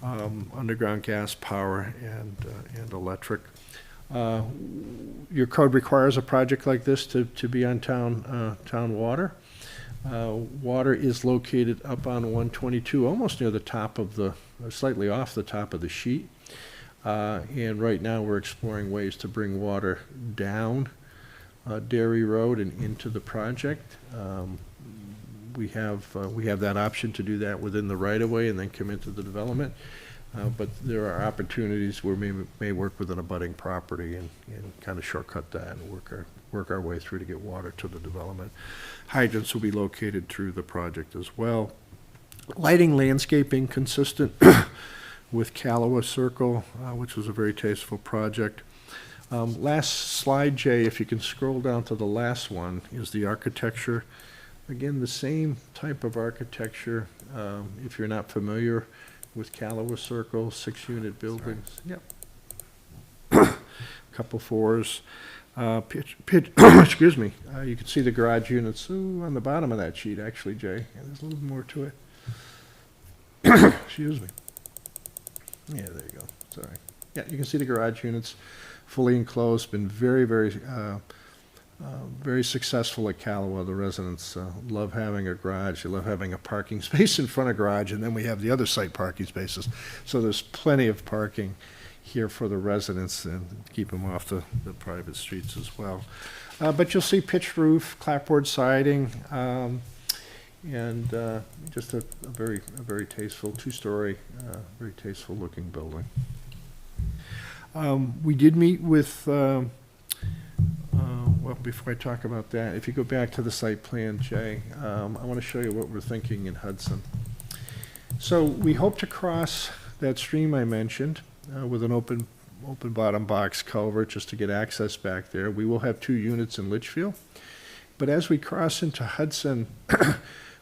underground gas, power, and electric. Your code requires a project like this to be on town water. Water is located up on 122, almost near the top of slightly off the top of the sheet. And right now we're exploring ways to bring water down Dairy Road and into the project. We have that option to do that within the right-of-way and then come into the development. But there are opportunities where we may work with an abutting property and kind of shortcut that and work our way through to get water to the development. Hydrants will be located through the project as well. Lighting, landscaping consistent with Calawa Circle, which was a very tasteful project. Last slide, Jay, if you can scroll down to the last one, is the architecture. Again, the same type of architecture. If you're not familiar with Calawa Circle, 6-unit buildings. Yep. Couple 4s. Excuse me. You can see the garage units on the bottom of that sheet, actually, Jay. Yeah, there's a little more to it. Excuse me. Yeah, there you go. Sorry. Yeah, you can see the garage units fully enclosed. Been very, very, very successful at Calawa. The residents love having a garage. They love having a parking space in front of garage, and then we have the other site parking spaces. So there's plenty of parking here for the residents and keep them off the private streets as well. But you'll see pitched roof, clapboard siding, and just a very tasteful 2-story, very tasteful looking building. We did meet with, well, before I talk about that, if you go back to the site plan, Jay, I want to show you what we're thinking in Hudson. So we hope to cross that stream I mentioned with an open bottom box culvert just to get access back there. We will have 2 units in Litchfield. But as we cross into Hudson,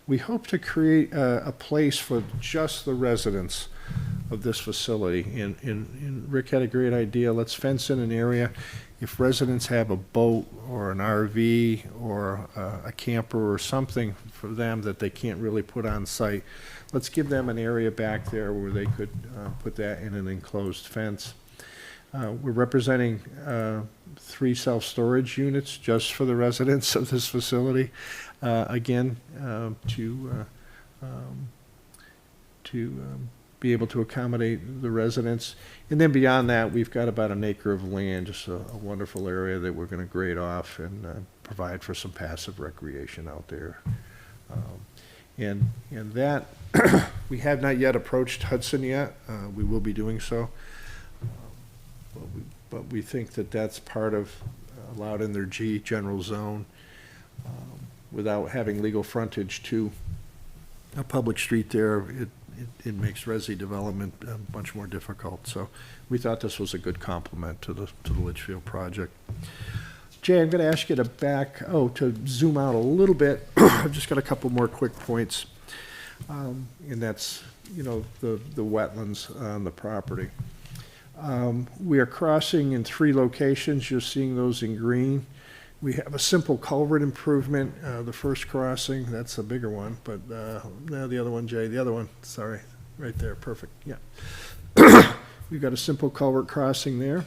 we hope to create a place for just the residents of this facility. And Rick had a great idea. Let's fence in an area. If residents have a boat or an RV or a camper or something for them that they can't really put on site, let's give them an area back there where they could put that in an enclosed fence. We're representing 3 self-storage units just for the residents of this facility. Again, to be able to accommodate the residents. And then beyond that, we've got about an acre of land, just a wonderful area that we're going to grade off and provide for some passive recreation out there. And that, we have not yet approached Hudson yet. We will be doing so. But we think that that's part of allowed in their G general zone without having legal frontage to a public street there. It makes resi development much more difficult. So we thought this was a good complement to the Litchfield project. Jay, I'm going to ask you to zoom out a little bit. I've just got a couple more quick points. And that's, the wetlands on the property. We are crossing in 3 locations. You're seeing those in green. We have a simple culvert improvement, the first crossing, that's a bigger one, but no, the other one, Jay, the other one, sorry, right there, perfect, yeah. We've got a simple culvert crossing there.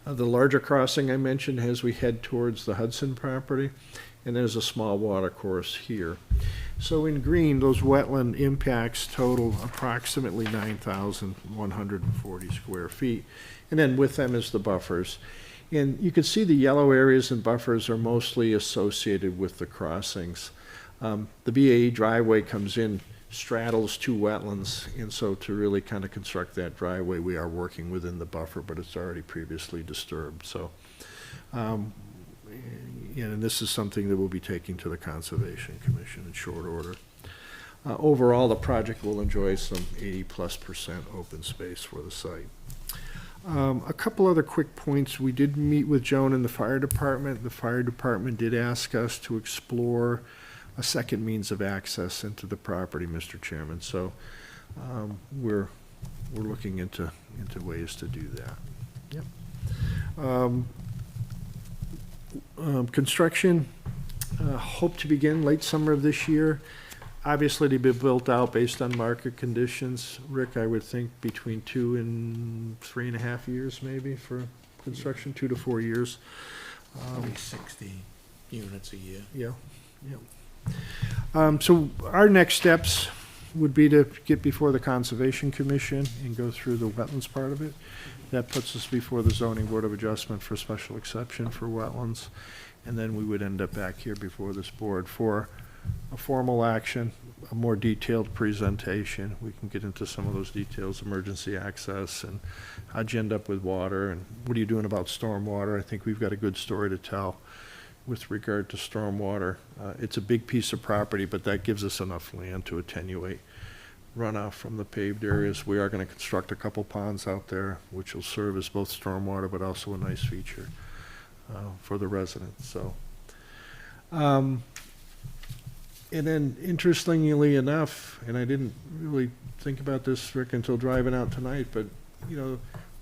The larger crossing I mentioned as we head towards the Hudson property, and there's a small water course here. So in green, those wetland impacts total approximately 9,140 square feet, and then with them is the buffers. And you can see the yellow areas and buffers are mostly associated with the crossings. The BAE driveway comes in, straddles 2 wetlands, and so to really kind of construct that driveway, we are working within the buffer, but it's already previously disturbed. So, and this is something that we'll be taking to the Conservation Commission in short order. Overall, the project will enjoy some 80+% open space for the site. A couple other quick points. We did meet with Joan in the fire department. The fire department did ask us to explore a second means of access into the property, Mr. Chairman. So we're looking into ways to do that. Yep. Construction, hope to begin late summer of this year. Obviously, to be built out based on market conditions. Rick, I would think between 2 and 3.5 years, maybe, for construction, 2 to 4 years. Probably 60 units a year. Yeah. So our next steps would be to get before the Conservation Commission and go through the wetlands part of it. That puts us before the Zoning Board of Adjustment for special exception for wetlands. And then we would end up back here before this board for a formal action, a more detailed presentation. We can get into some of those details, emergency access, and how'd you end up with water, and what are you doing about stormwater? I think we've got a good story to tell with regard to stormwater. It's a big piece of property, but that gives us enough land to attenuate runoff from the paved areas. We are going to construct a couple ponds out there, which will serve as both stormwater, but also a nice feature for the residents. So. And then, interestingly enough, and I didn't really think about this, Rick, until driving out tonight, but,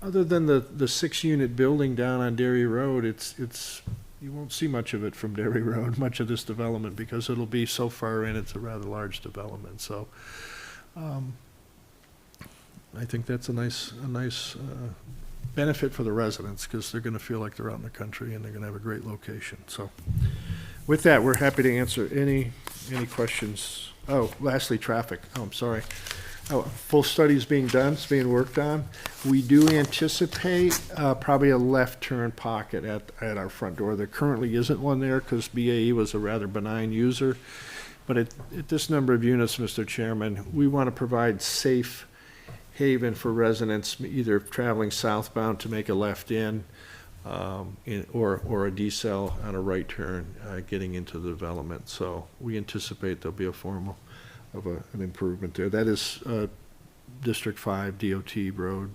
other than the 6-unit building down on Dairy Road, it's you won't see much of it from Dairy Road, much of this development, because it'll be so far in, it's a rather large development. So, I think that's a nice benefit for the residents, because they're going to feel like they're out in the country and they're going to have a great location. So, with that, we're happy to answer any questions. Oh, lastly, traffic. Oh, I'm sorry. Oh, full study's being done, it's being worked on. We do anticipate probably a left turn pocket at our front door. There currently isn't one there because BAE was a rather benign user. But at this number of units, Mr. Chairman, we want to provide safe haven for residents either traveling southbound to make a left in, or a decel on a right turn getting into the development. So we anticipate there'll be a form of an improvement there. That is District 5 DOT road,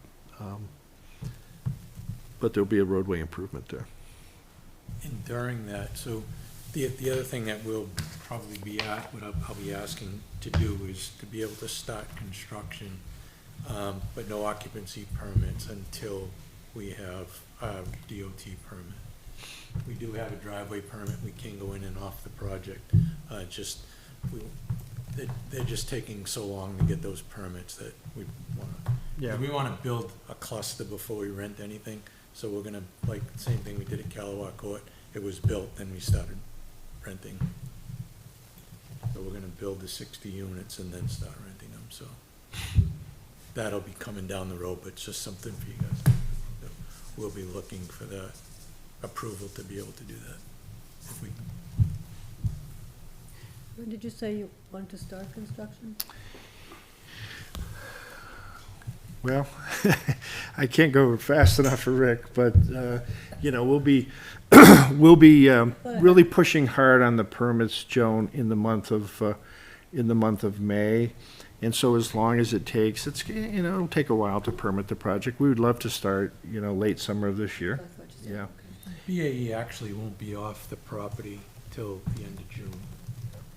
but there'll be a roadway improvement there. And during that, so the other thing that we'll probably be what I'll be asking to do is to be able to start construction, but no occupancy permits until we have a DOT permit. We do have a driveway permit. We can go in and off the project. They're just taking so long to get those permits that we want to. Yeah. We want to build a cluster before we rent anything. So we're gonna, like, same thing we did at Calawa Court. It was built, then we started renting. So we're gonna build the 60 units and then start renting them. So That'll be coming down the road, but it's just something for you guys. We'll be looking for the approval to be able to do that. If we, When did you say you wanted to start construction? Well, I can't go fast enough for Rick, but, you know, we'll be, we'll be really pushing hard on the permits, Joan, in the month of May. And so as long as it takes, it's, you know, it'll take a while to permit the project. We would love to start, you know, late summer of this year. That's what you said, Yeah. okay. BAE actually won't be off the property till the end of June.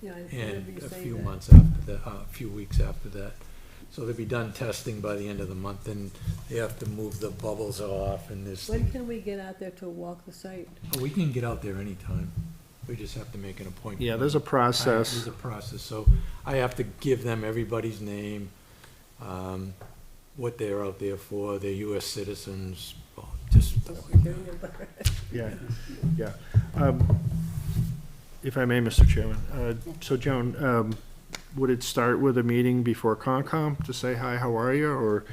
Yeah, I remember And you a saying few that. months after that, a few weeks after that. So they'll be done testing by the end of the month, and they have to move the bubbles off and this When thing. can we get out there to walk the site? Oh, we can get out there anytime. We just have to make an appointment. Yeah, there's a process. There's a process, so I have to give them everybody's name, what they're out there for, they're US citizens, well, just, Yeah, yeah. If I may, Mr. Chairman, so Joan, would it start with a meeting before Concom to say, hi, how are you? Or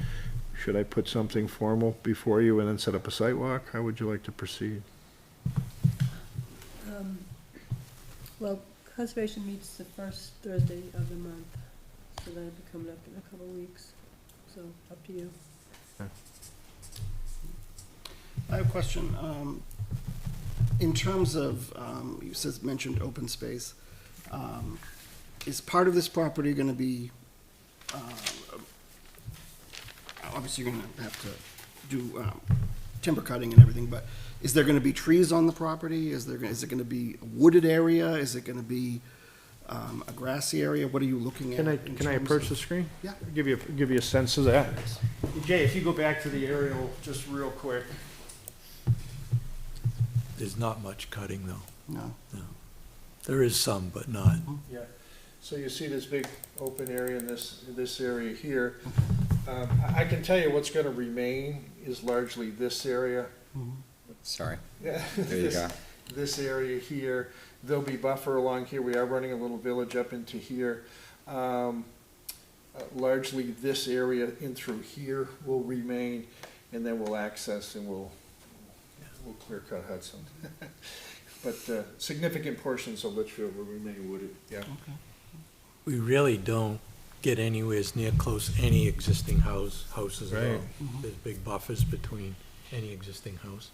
should I put something formal before you and then set up a site walk? How would you like to proceed? Well, conservation meets the first Thursday of the month, so that'll be coming up in a couple of weeks, so up to you. I have a question. In terms of, you mentioned open space, is part of this property gonna be, obviously you're gonna have to do, timber cutting and everything, but is there gonna be trees on the property? Is it gonna be a wooded area? Is it gonna be, a grassy area? What are you looking at? Can I in terms approach of- the screen? Yeah. Give you a sense of that. Jay, if you go back to the aerial just real quick. there's not much cutting though. No. There is some, but not. Yeah, so you see this big open area in this area here. I can tell you what's gonna remain is largely this area. Sorry, Yeah. there you go. This area here, there'll be buffer along here, we are running a little village up into here. Largely this area in through here will remain, and then we'll access and we'll clear cut Hudson. But significant portions of Litchfield will remain wooded, yeah. We really don't get anywhere near close any existing houses at all. Right. There's big buffers between any existing house.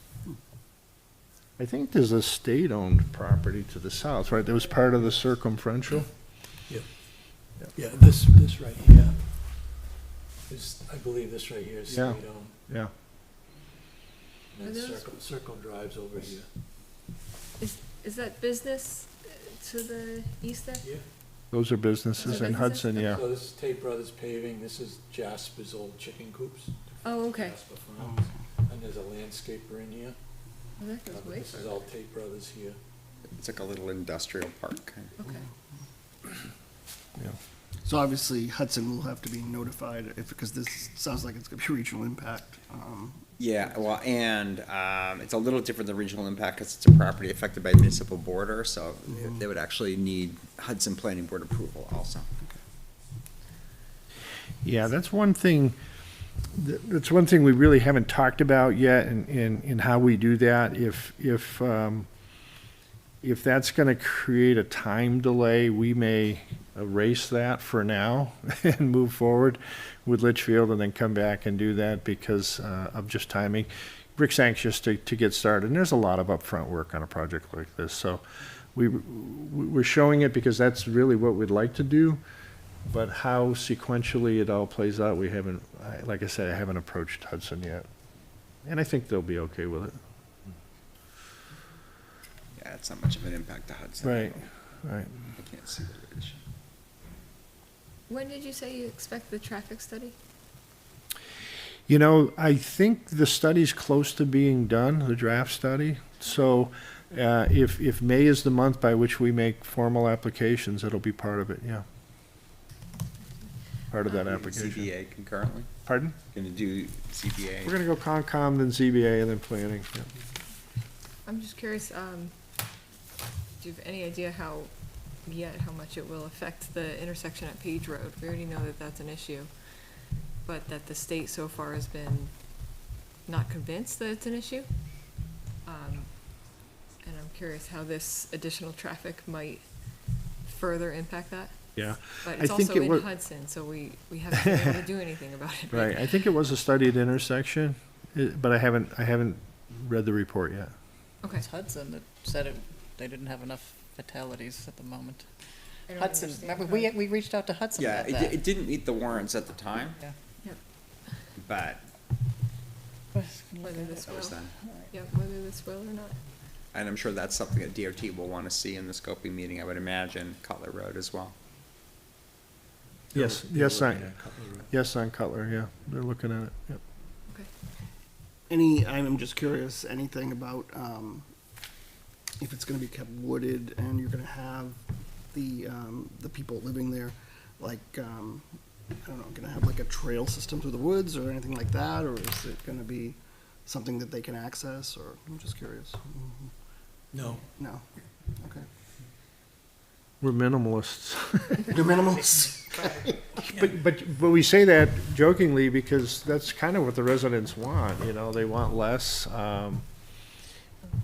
I think there's a state-owned property to the south, right? That was part of the circumferential. Yeah, this right here is, I believe this right here is Yeah. state-owned. Yeah. And Are then those- Circle Drive's over here. Is that business to the east there? Yeah. Those are businesses in Hudson, yeah. So this is Tate Brothers Paving, this is Jasper's old chicken coops. Oh, okay. Jasper Farms. And there's a landscaper in here. Oh, that goes way This is further. all Tate Brothers here. It's like a little industrial park. Okay. So obviously Hudson will have to be notified because this sounds like it's gonna be regional impact. Yeah, well, and it's a little different than regional impact because it's a property affected by municipal border, so they would actually need Hudson Planning Board approval also. Yeah, that's one thing, that's one thing we really haven't talked about yet in how we do that. If that's gonna create a time delay, we may erase that for now and move forward with Litchfield and then come back and do that because of just timing. Rick's anxious to get started, and there's a lot of upfront work on a project like this. So we're showing it because that's really what we'd like to do, but how sequentially it all plays out, we haven't, like I said, I haven't approached Hudson yet. And I think they'll be okay with it. Yeah, it's not much of an impact to Hudson. Right. I can't see what it is. When did you say you expect the traffic study? You know, I think the study's close to being done, the draft study. So if May is the month by which we make formal applications, it'll be part of it, yeah. Part of that application. ZBA concurrently? Pardon? Gonna do ZBA? We're gonna go Concom, then ZBA, and then planning, yeah. I'm just curious, do you have any idea how much it will affect the intersection at Page Road? We already know that that's an issue. but that the state so far has been not convinced that it's an issue. And I'm curious how this additional traffic might further impact that. Yeah. But I it's think also it in wa- Hudson, so we haven't been able to do anything about it. Right, I think it was a studied intersection, but I haven't read the report yet. Okay. It's Hudson that said they didn't have enough fatalities at the moment. I don't Hudson, understand remember, how- we reached out to Hudson Yeah, about it, that. it didn't meet the warrants at the time, Yeah. Yep. but Whether this that was will, then. yep, whether this will or not. And I'm sure that's something that DOT will want to see in the scoping meeting, I would imagine, Cutler Road as well. Yes, They're yes, looking I, at Cutler Road. yes, on Cutler, yeah, they're looking at it, yep. I'm just curious, anything about, if it's gonna be kept wooded and you're gonna have the people living there, like, I don't know, gonna have like a trail system through the woods or anything like that, or is it gonna be something that they can access, or, I'm just curious. No, No, okay. We're minimalists. They're minimalists. But we say that jokingly because that's kind of what the residents want, they want less.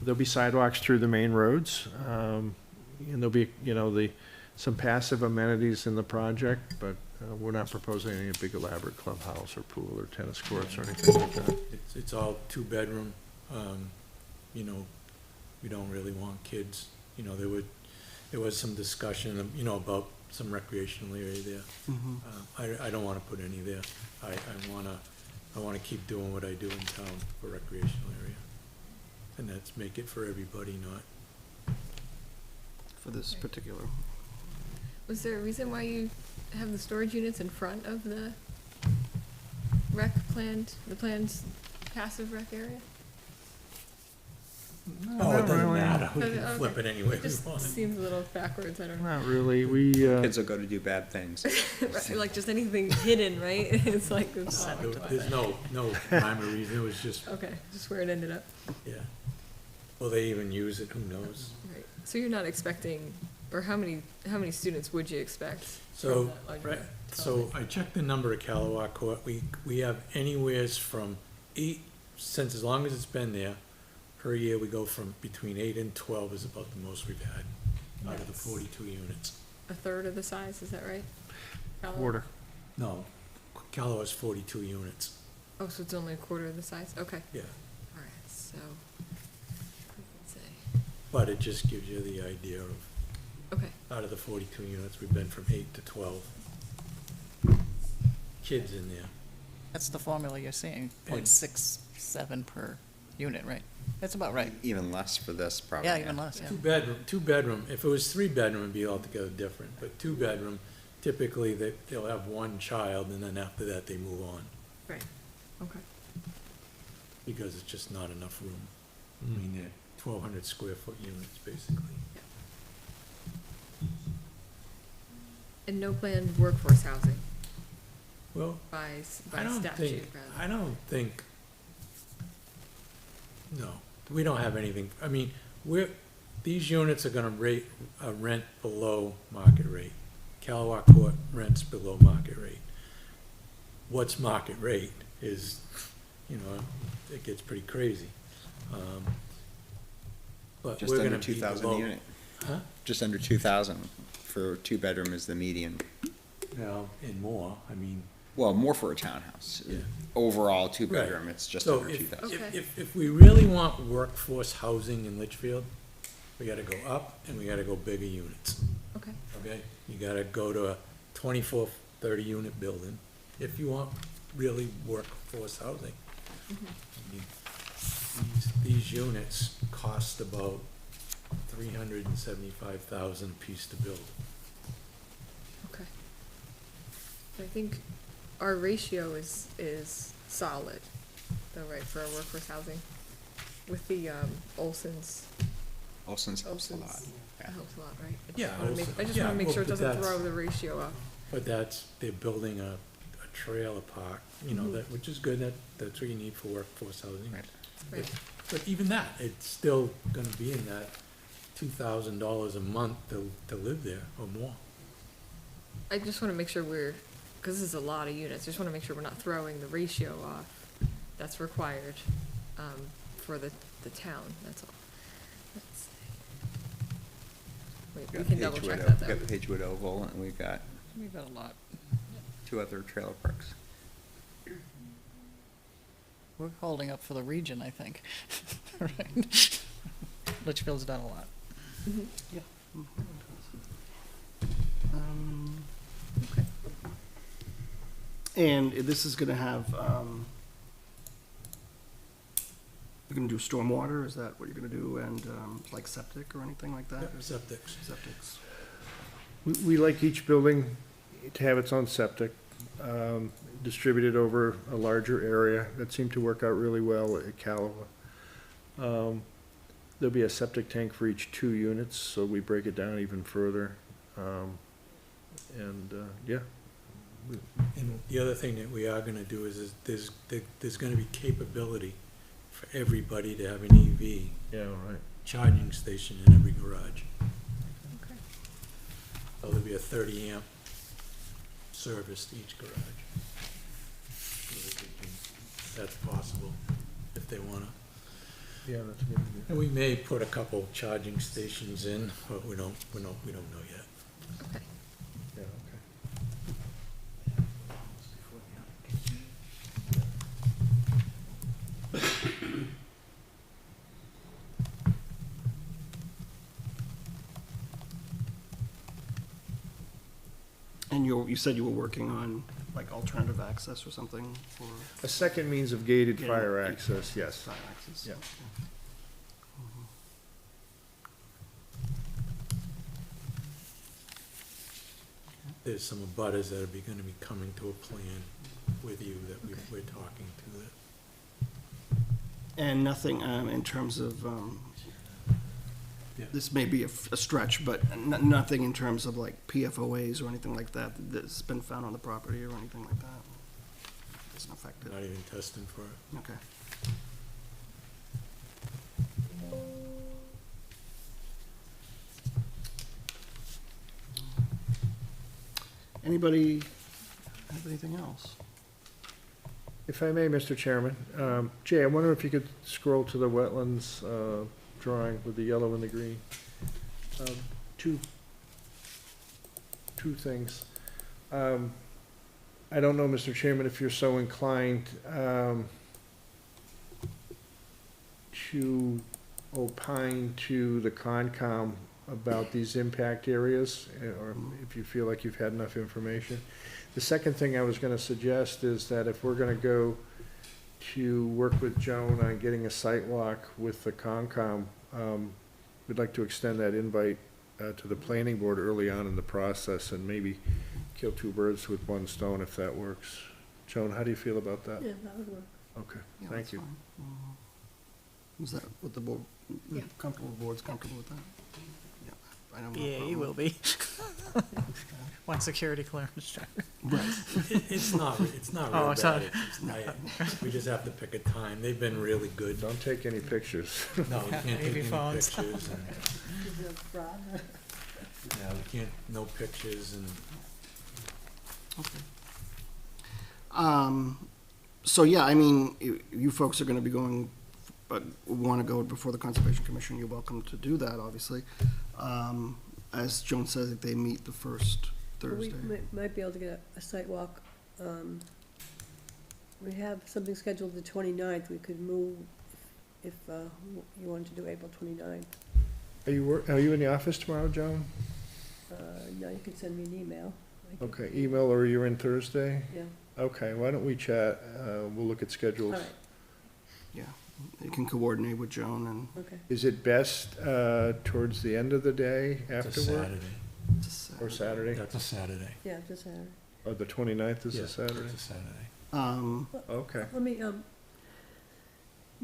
There'll be sidewalks through the main roads, and there'll be, some passive amenities in the project, but we're not proposing any big elaborate clubhouse or pool or tennis courts or anything like that. it's all two-bedroom. We don't really want kids. There was some discussion, about some recreational area there. I don't wanna put any there. I wanna keep doing what I do in town for recreational area. And that's make it for everybody, not, For this particular, Was there a reason why you have the storage units in front of the the planned passive rec area? oh, it not doesn't really. matter. We Okay. can flip it any way It we just want. seems a little backwards, I don't know. Not really, we, Kids will go to do bad things. Right, like just anything hidden, right? It's like, it's- There's no rhyme or reason, it was just, okay, just where it ended up. yeah. Will they even use it? Who knows? Right. So you're not expecting, or how many students would you expect? So, from that larger right, so development? I checked the number at Callaway Court, we have anywheres from 8, since as long as it's been there, per year, we go from between 8 and 12 is about the most we've had out of the 42 units. A third of the size, is that right? Callaway? quarter. No, Callaway's 42 units, Oh, so it's only a quarter of the size? Okay, yeah. all right, so, we can say, But it just gives you the idea of, okay, out of the 42 units, we've been from 8 to 12 kids in there. That's the formula you're seeing, And- 0.67 per unit, right? That's about right. Even less for this, probably. Yeah, even less, yeah. Two-bedroom, if it was 3-bedroom, it'd be altogether different, but 2-bedroom, typically, they'll have one child, and then after that, they move on, right, okay. because it's just not enough room. I mean, they're 1,200 square foot units, basically. And no planned workforce housing Well, by I don't statute, think, rather? I don't think, no, we don't have anything, I mean, these units are gonna rent below market rate. Callaway Court rents below market rate. What's market rate is, it gets pretty crazy. But Just we're under gonna be 2,000 below. a unit. Huh? Just under 2,000 for 2-bedroom is the median. Well, and more, I mean. Well, more for a townhouse. Yeah. Overall, 2-bedroom, it's just So under if, 2,000. Okay. if we really want workforce housing in Litchfield, we gotta go up and we gotta go bigger units, Okay, okay? You gotta go to a 24, 30 unit building if you want really workforce housing. I mean, these units cost about $375,000 a piece to build. okay. I think our ratio is solid, though, right, for our workforce housing? With the, Olson's, Olson's helps a lot. Olson's Yeah. helps a lot, right? Yeah, I just yeah, wanna make well, sure it but doesn't that's- throw the ratio up. But they're building a trailer park, which is good, that's what you need for workforce housing. Right. Right, But even that, it's still gonna be in that $2,000 a month to live there or more. I just wanna make sure we're because this is a lot of units, just wanna make sure we're not throwing the ratio off that's required, for the town, that's all. Let's see. Wait, we can double check that though. We've got Pagewood Oval, and we've got We've got a lot. 2 other trailer parks. We're holding up for the region, I think. Right? Litchfield's done a lot. Okay. And this is gonna have, you're gonna do stormwater, is that what you're gonna do, and, like septic or anything like that? Septics. Septics. We like each building to have its own septic, distributed over a larger area. That seemed to work out really well at Callaway. There'll be a septic tank for each 2 units, so we break it down even further. Yeah. And the other thing that we are gonna do is there's gonna be capability for everybody to have an EV Yeah, right. charging station in every garage. Okay. So there'll be a 30 amp service to each garage. So that they can- That's possible if they wanna. Yeah, that's a good idea. And we may put a couple charging stations in, but we don't know yet. Okay. Yeah, okay. And you said you were working on like alternative access or something for A second means of gated Yeah. fire access, yes. fire access? Yeah. Okay. There's some abutters that are gonna be coming to a plan with you that we're talking to that. And nothing, in terms of, Yeah. this may be a stretch, but nothing in terms of like PFOAs or anything like that that's been found on the property or anything like that? Doesn't affect it? Not even testing for it. Okay. Anybody have anything else? If I may, Mr. Chairman, Jay, I wonder if you could scroll to the wetlands drawing with the yellow and the green. Two things. I don't know, Mr. Chairman, if you're so inclined to opine to the Concom about these impact areas, or if you feel like you've had enough information. The second thing I was gonna suggest is that if we're gonna go to work with Joan on getting a site walk with the Concom, we'd like to extend that invite to the planning board early on in the process and maybe kill 2 birds with 1 stone if that works. Joan, how do you feel about that? Yeah, that would work. Okay, Yeah, thank that's you. fine. Is that what the board, Yeah. comfortable, board's comfortable with that? Yeah, I don't have no Yeah, he problem. will be. One security clearance check. Right. It's not Oh, real it's bad. not. We just have to pick a time. They've been really good. Don't take any pictures. No, we can't Leave take your any phones. pictures. And, Is there a fraud? yeah, we can't, no pictures and. Okay. So, yeah, I mean, you folks are gonna be going, but wanna go before the Conservation Commission, you're welcome to do that, obviously. As Joan said, they meet the first We Thursday. might be able to get a site walk. We have something scheduled the 29th. We could move if you wanted to do April 29th. Are you in the office tomorrow, Joan? No, you can send me an email. I can- Okay, email or you're in Thursday? Yeah, Okay, why don't we chat? We'll look at all schedules. right, Yeah, you can coordinate with Joan and okay. Is it best towards the end of the day It's a after work? Saturday. it's a Or Saturday? That's a Saturday. Yeah, just Saturday. Or the 29th is Yeah, a Saturday? It's a Saturday. Okay. Let me,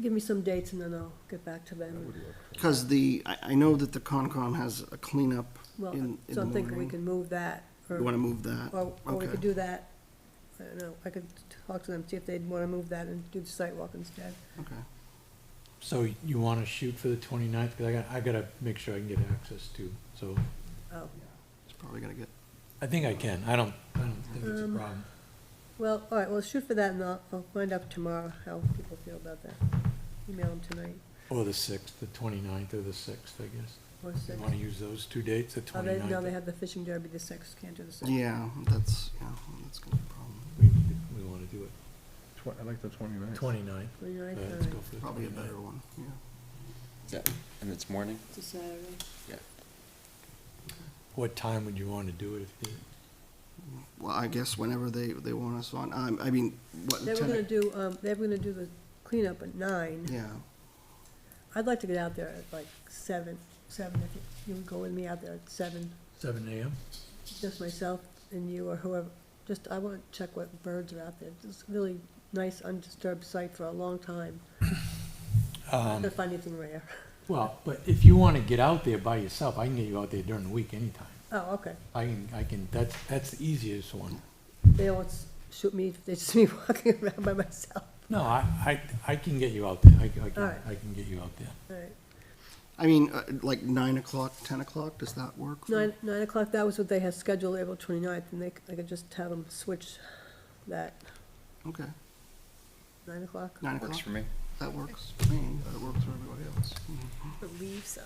give me some dates and then I'll get back to them. because I know that the Concom has a cleanup Well, in the so I'm thinking we morning. can move that, You wanna move that? or we Okay. could do that. I don't know, I could talk to them, see if they'd wanna move that and do the site walk instead. Okay. So you wanna shoot for the 29th? Cause I gotta make sure I can get access to, so Oh, It's probably gonna get, I think I can. I don't think think it's a problem. Well, all right, well, shoot for that, and I'll find out tomorrow how people feel about that. Email them tonight, Or the 6th, the 29th or the 6th, I guess. or You 6th. want to use those 2 dates, the Oh, 29th? no, they have the fishing derby the 6th, can't do the 6th. Yeah, that's gonna be a problem. We want to do it. I like the 29th. 29th. 29th, Let's all go right. for the Probably a 29th. better one, yeah. Yeah, and it's morning? It's a Saturday. What time would you want to do it if you? Well, I guess whenever they want us on, I mean, what, They were 10 gonna do, they were gonna do the cleanup at 9. Yeah, I'd like to get out there at like 7, if you would go with me out there at 7, 7 a.m.? just myself and you or whoever. Just, I wanna check what birds are out there. It's really nice undisturbed site for a long time. Not gonna find anything rare. Well, but if you want to get out there by yourself, I can get you out there during the week anytime. Oh, okay. I can, that's the easiest one. They don't shoot me if they see me walking around by myself. No, I can get you out there. I can All right. get you out there. All right. I mean, like 9 o'clock, 10 o'clock, does that work? for- 9 o'clock, that was what they had scheduled April 29th, and I could just have them switch that, Okay, 9 o'clock. 9 o'clock, Works for me. that works for me, that works for everybody else. Believe so.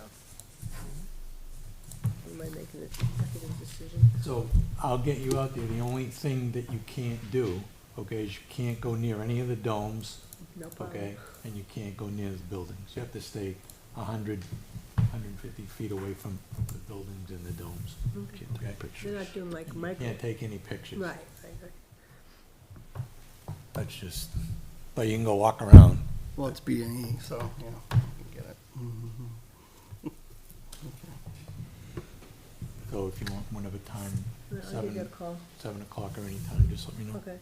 Am I making an executive decision? So I'll get you out there. The only thing that you can't do, okay, is you can't go near any of the domes, No problem. okay? And you can't go near the buildings. You have to stay 150 feet away from the buildings and the domes. Okay. Okay? They're not doing like You micro. can't take any pictures. Right, right. That's just, but you can go walk around. Well, it's BAE, so, yeah, I can get it. Mhm. So if you want whenever time, I'll give you a call. 7 o'clock or any time, just let me know. Okay.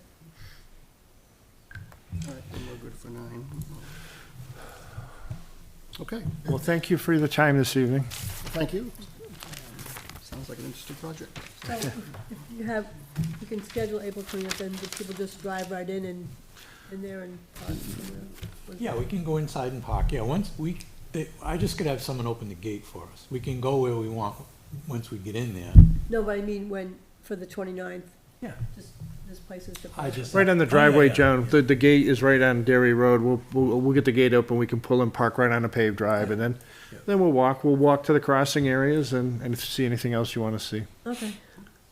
All right, then we're good for 9. Okay, Well, thank you for the time this evening. thank you. Sounds like an interesting project. So if you can schedule April 20th, then the people just drive right in there and park somewhere. Yeah, we can go inside and park. Yeah, I just could have someone open the gate for us. We can go where we want once we get in there. No, but I mean, for the 29th, Yeah. just, this place is. Right on the driveway, Joan. The gate is right on Dairy Road. We'll get the gate open. We can pull and park right on a paved drive, and then we'll walk. We'll walk to the crossing areas and see anything else you want to see. Okay,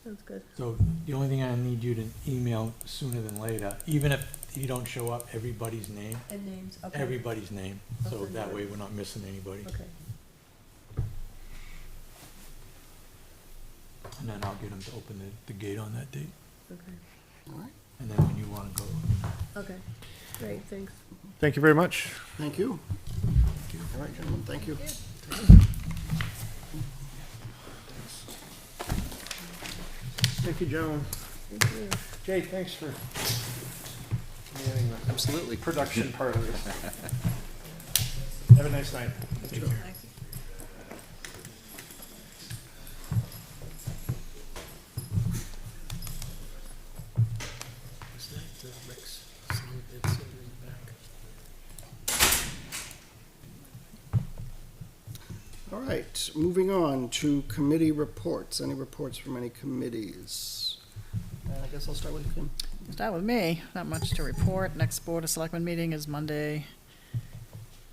sounds good. So the only thing I need you to email sooner than later, even if you don't show up, everybody's name, And names, okay. everybody's name, so Okay. that way we're not missing anybody. Okay, And then I'll get them to open the gate on that date, okay, All right, and then when you want to go. okay. Great, thanks. Thank you very much. thank you. All right, gentlemen, thank you. Thank you, Joan. Thank you. Jay, thanks for manning the Absolutely. production part of this. Have a nice night. All right, moving on to committee reports. Any reports from any committees? I guess I'll start with Kim. Start with me, not much to report. Next Board of Selectmen meeting is Monday,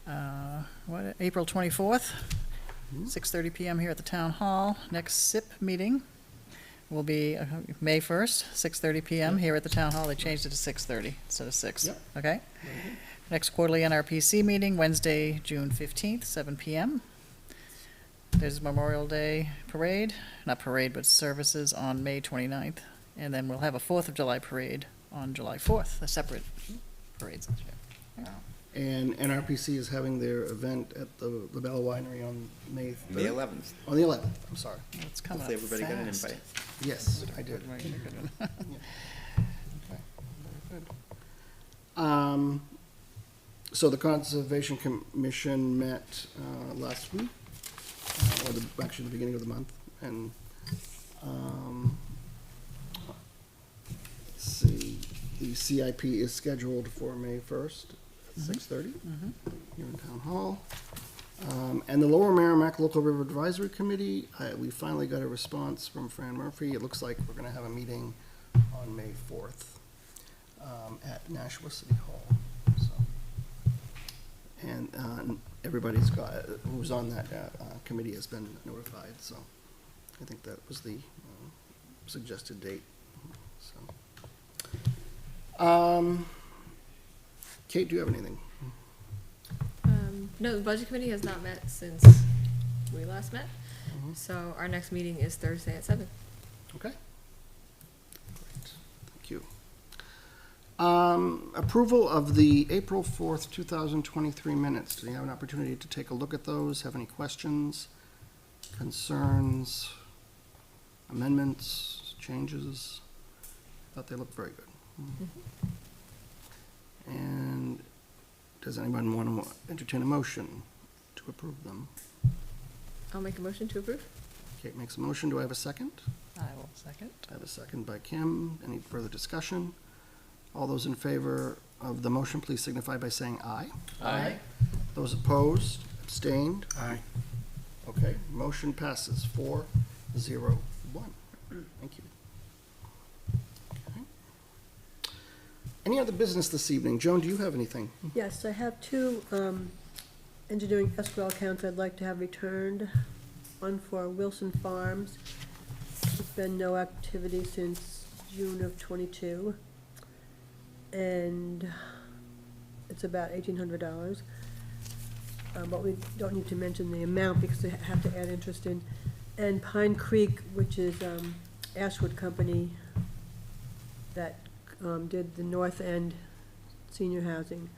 April 24th, 6:30 PM here at the Town Hall. Next SIP meeting will be May 1st, 6:30 PM here at the Town Hall. They changed it to 6:30 instead of 6. Yep. Okay? Next quarterly NRPC meeting, Wednesday, June 15th, 7 PM. There's Memorial Day parade, not parade, but services on May 29th. And then we'll have a 4th of July parade on July 4th, a separate parade this year. And NRPC is having their event at the Bell Winery on May 3rd? May 11th. On the 11th, I'm sorry. It's coming up Hopefully everybody got an fast. invite. Yes, I did. Right, you're good. Okay, very good. So the Conservation Commission met last week, or actually the beginning of the month, and let's see, the CIP is scheduled for May 1st at 6:30 here in Town Hall. And the Lower Merrimack Local River Advisory Committee, we finally got a response from Fran Murphy. It looks like we're gonna have a meeting on May 4th at Nashua City Hall. So, and everybody's got, who's on that committee has been notified, so I think that was the suggested date. So, Kate, do you have anything? No, the budget committee has not met since we last met. So our next meeting is Thursday at 7. Okay. Great. Thank you. Approval of the April 4th, 2023 minutes. Do you have an opportunity to take a look at those? Have any questions, concerns, amendments, changes? Thought they looked very good. And does anyone want to entertain a motion to approve them? I'll make a motion to approve. Kate makes a motion. Do I have a second? I will second. I have a second by Kim. Any further discussion? All those in favor of the motion, please signify by saying aye. Aye. Those opposed, abstained? Aye. Okay, motion passes 4-0-1. Thank you. Okay. Any other business this evening? Joan, do you have anything? Yes, I have two engineering escrow accounts I'd like to have returned. One for Wilson Farms. There's been no activity since June of '22. And it's about $1,800. But we don't need to mention the amount because they have to add interest in. And Pine Creek, which is Ashwood Company that did the North End senior housing.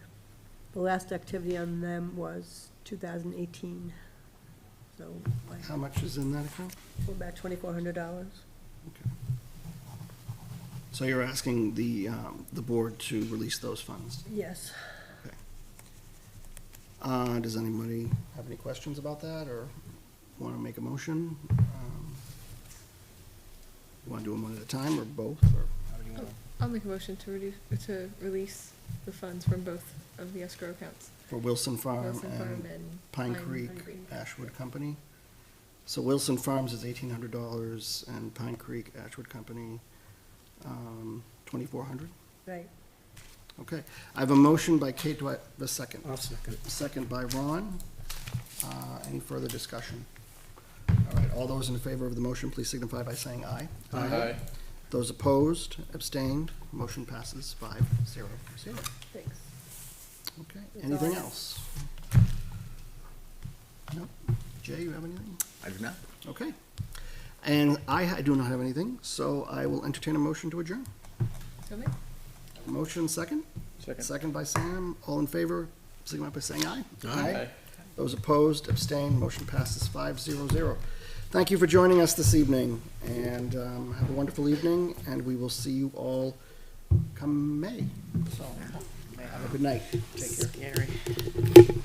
The last activity on them was 2018. So How much is in that account? about $2,400. So you're asking the board to release those funds? Yes. Does anybody have any questions about that or want to make a motion? You want to do them one at a time or both, or how do you want to? I'll make a motion to release the funds from both of the escrow accounts. For Wilson Farm Wilson Farm and and Pine Creek Ashwood Company. So Wilson Farms is $1,800 and Pine Creek Ashwood Company, $2,400. Right. Okay, I have a motion by Kate. Do I have a second? I'll second. Second by Ron. Any further discussion? All right, all those in favor of the motion, please signify by saying aye. Aye. Those opposed, abstained, motion passes 5-0-0. Thanks. Okay, That's anything all I have. else? No? Jay, you have anything? I do not. Okay. And I do not have anything, so I will entertain a motion to adjourn. So me? Motion second? Second. Second by Sam. All in favor, signify by saying aye. Aye. Those opposed, abstained, motion passes 5-0-0. Thank you for joining us this evening, and have a wonderful evening, and we will see you all come May. So, have a good night. Take care. Scary.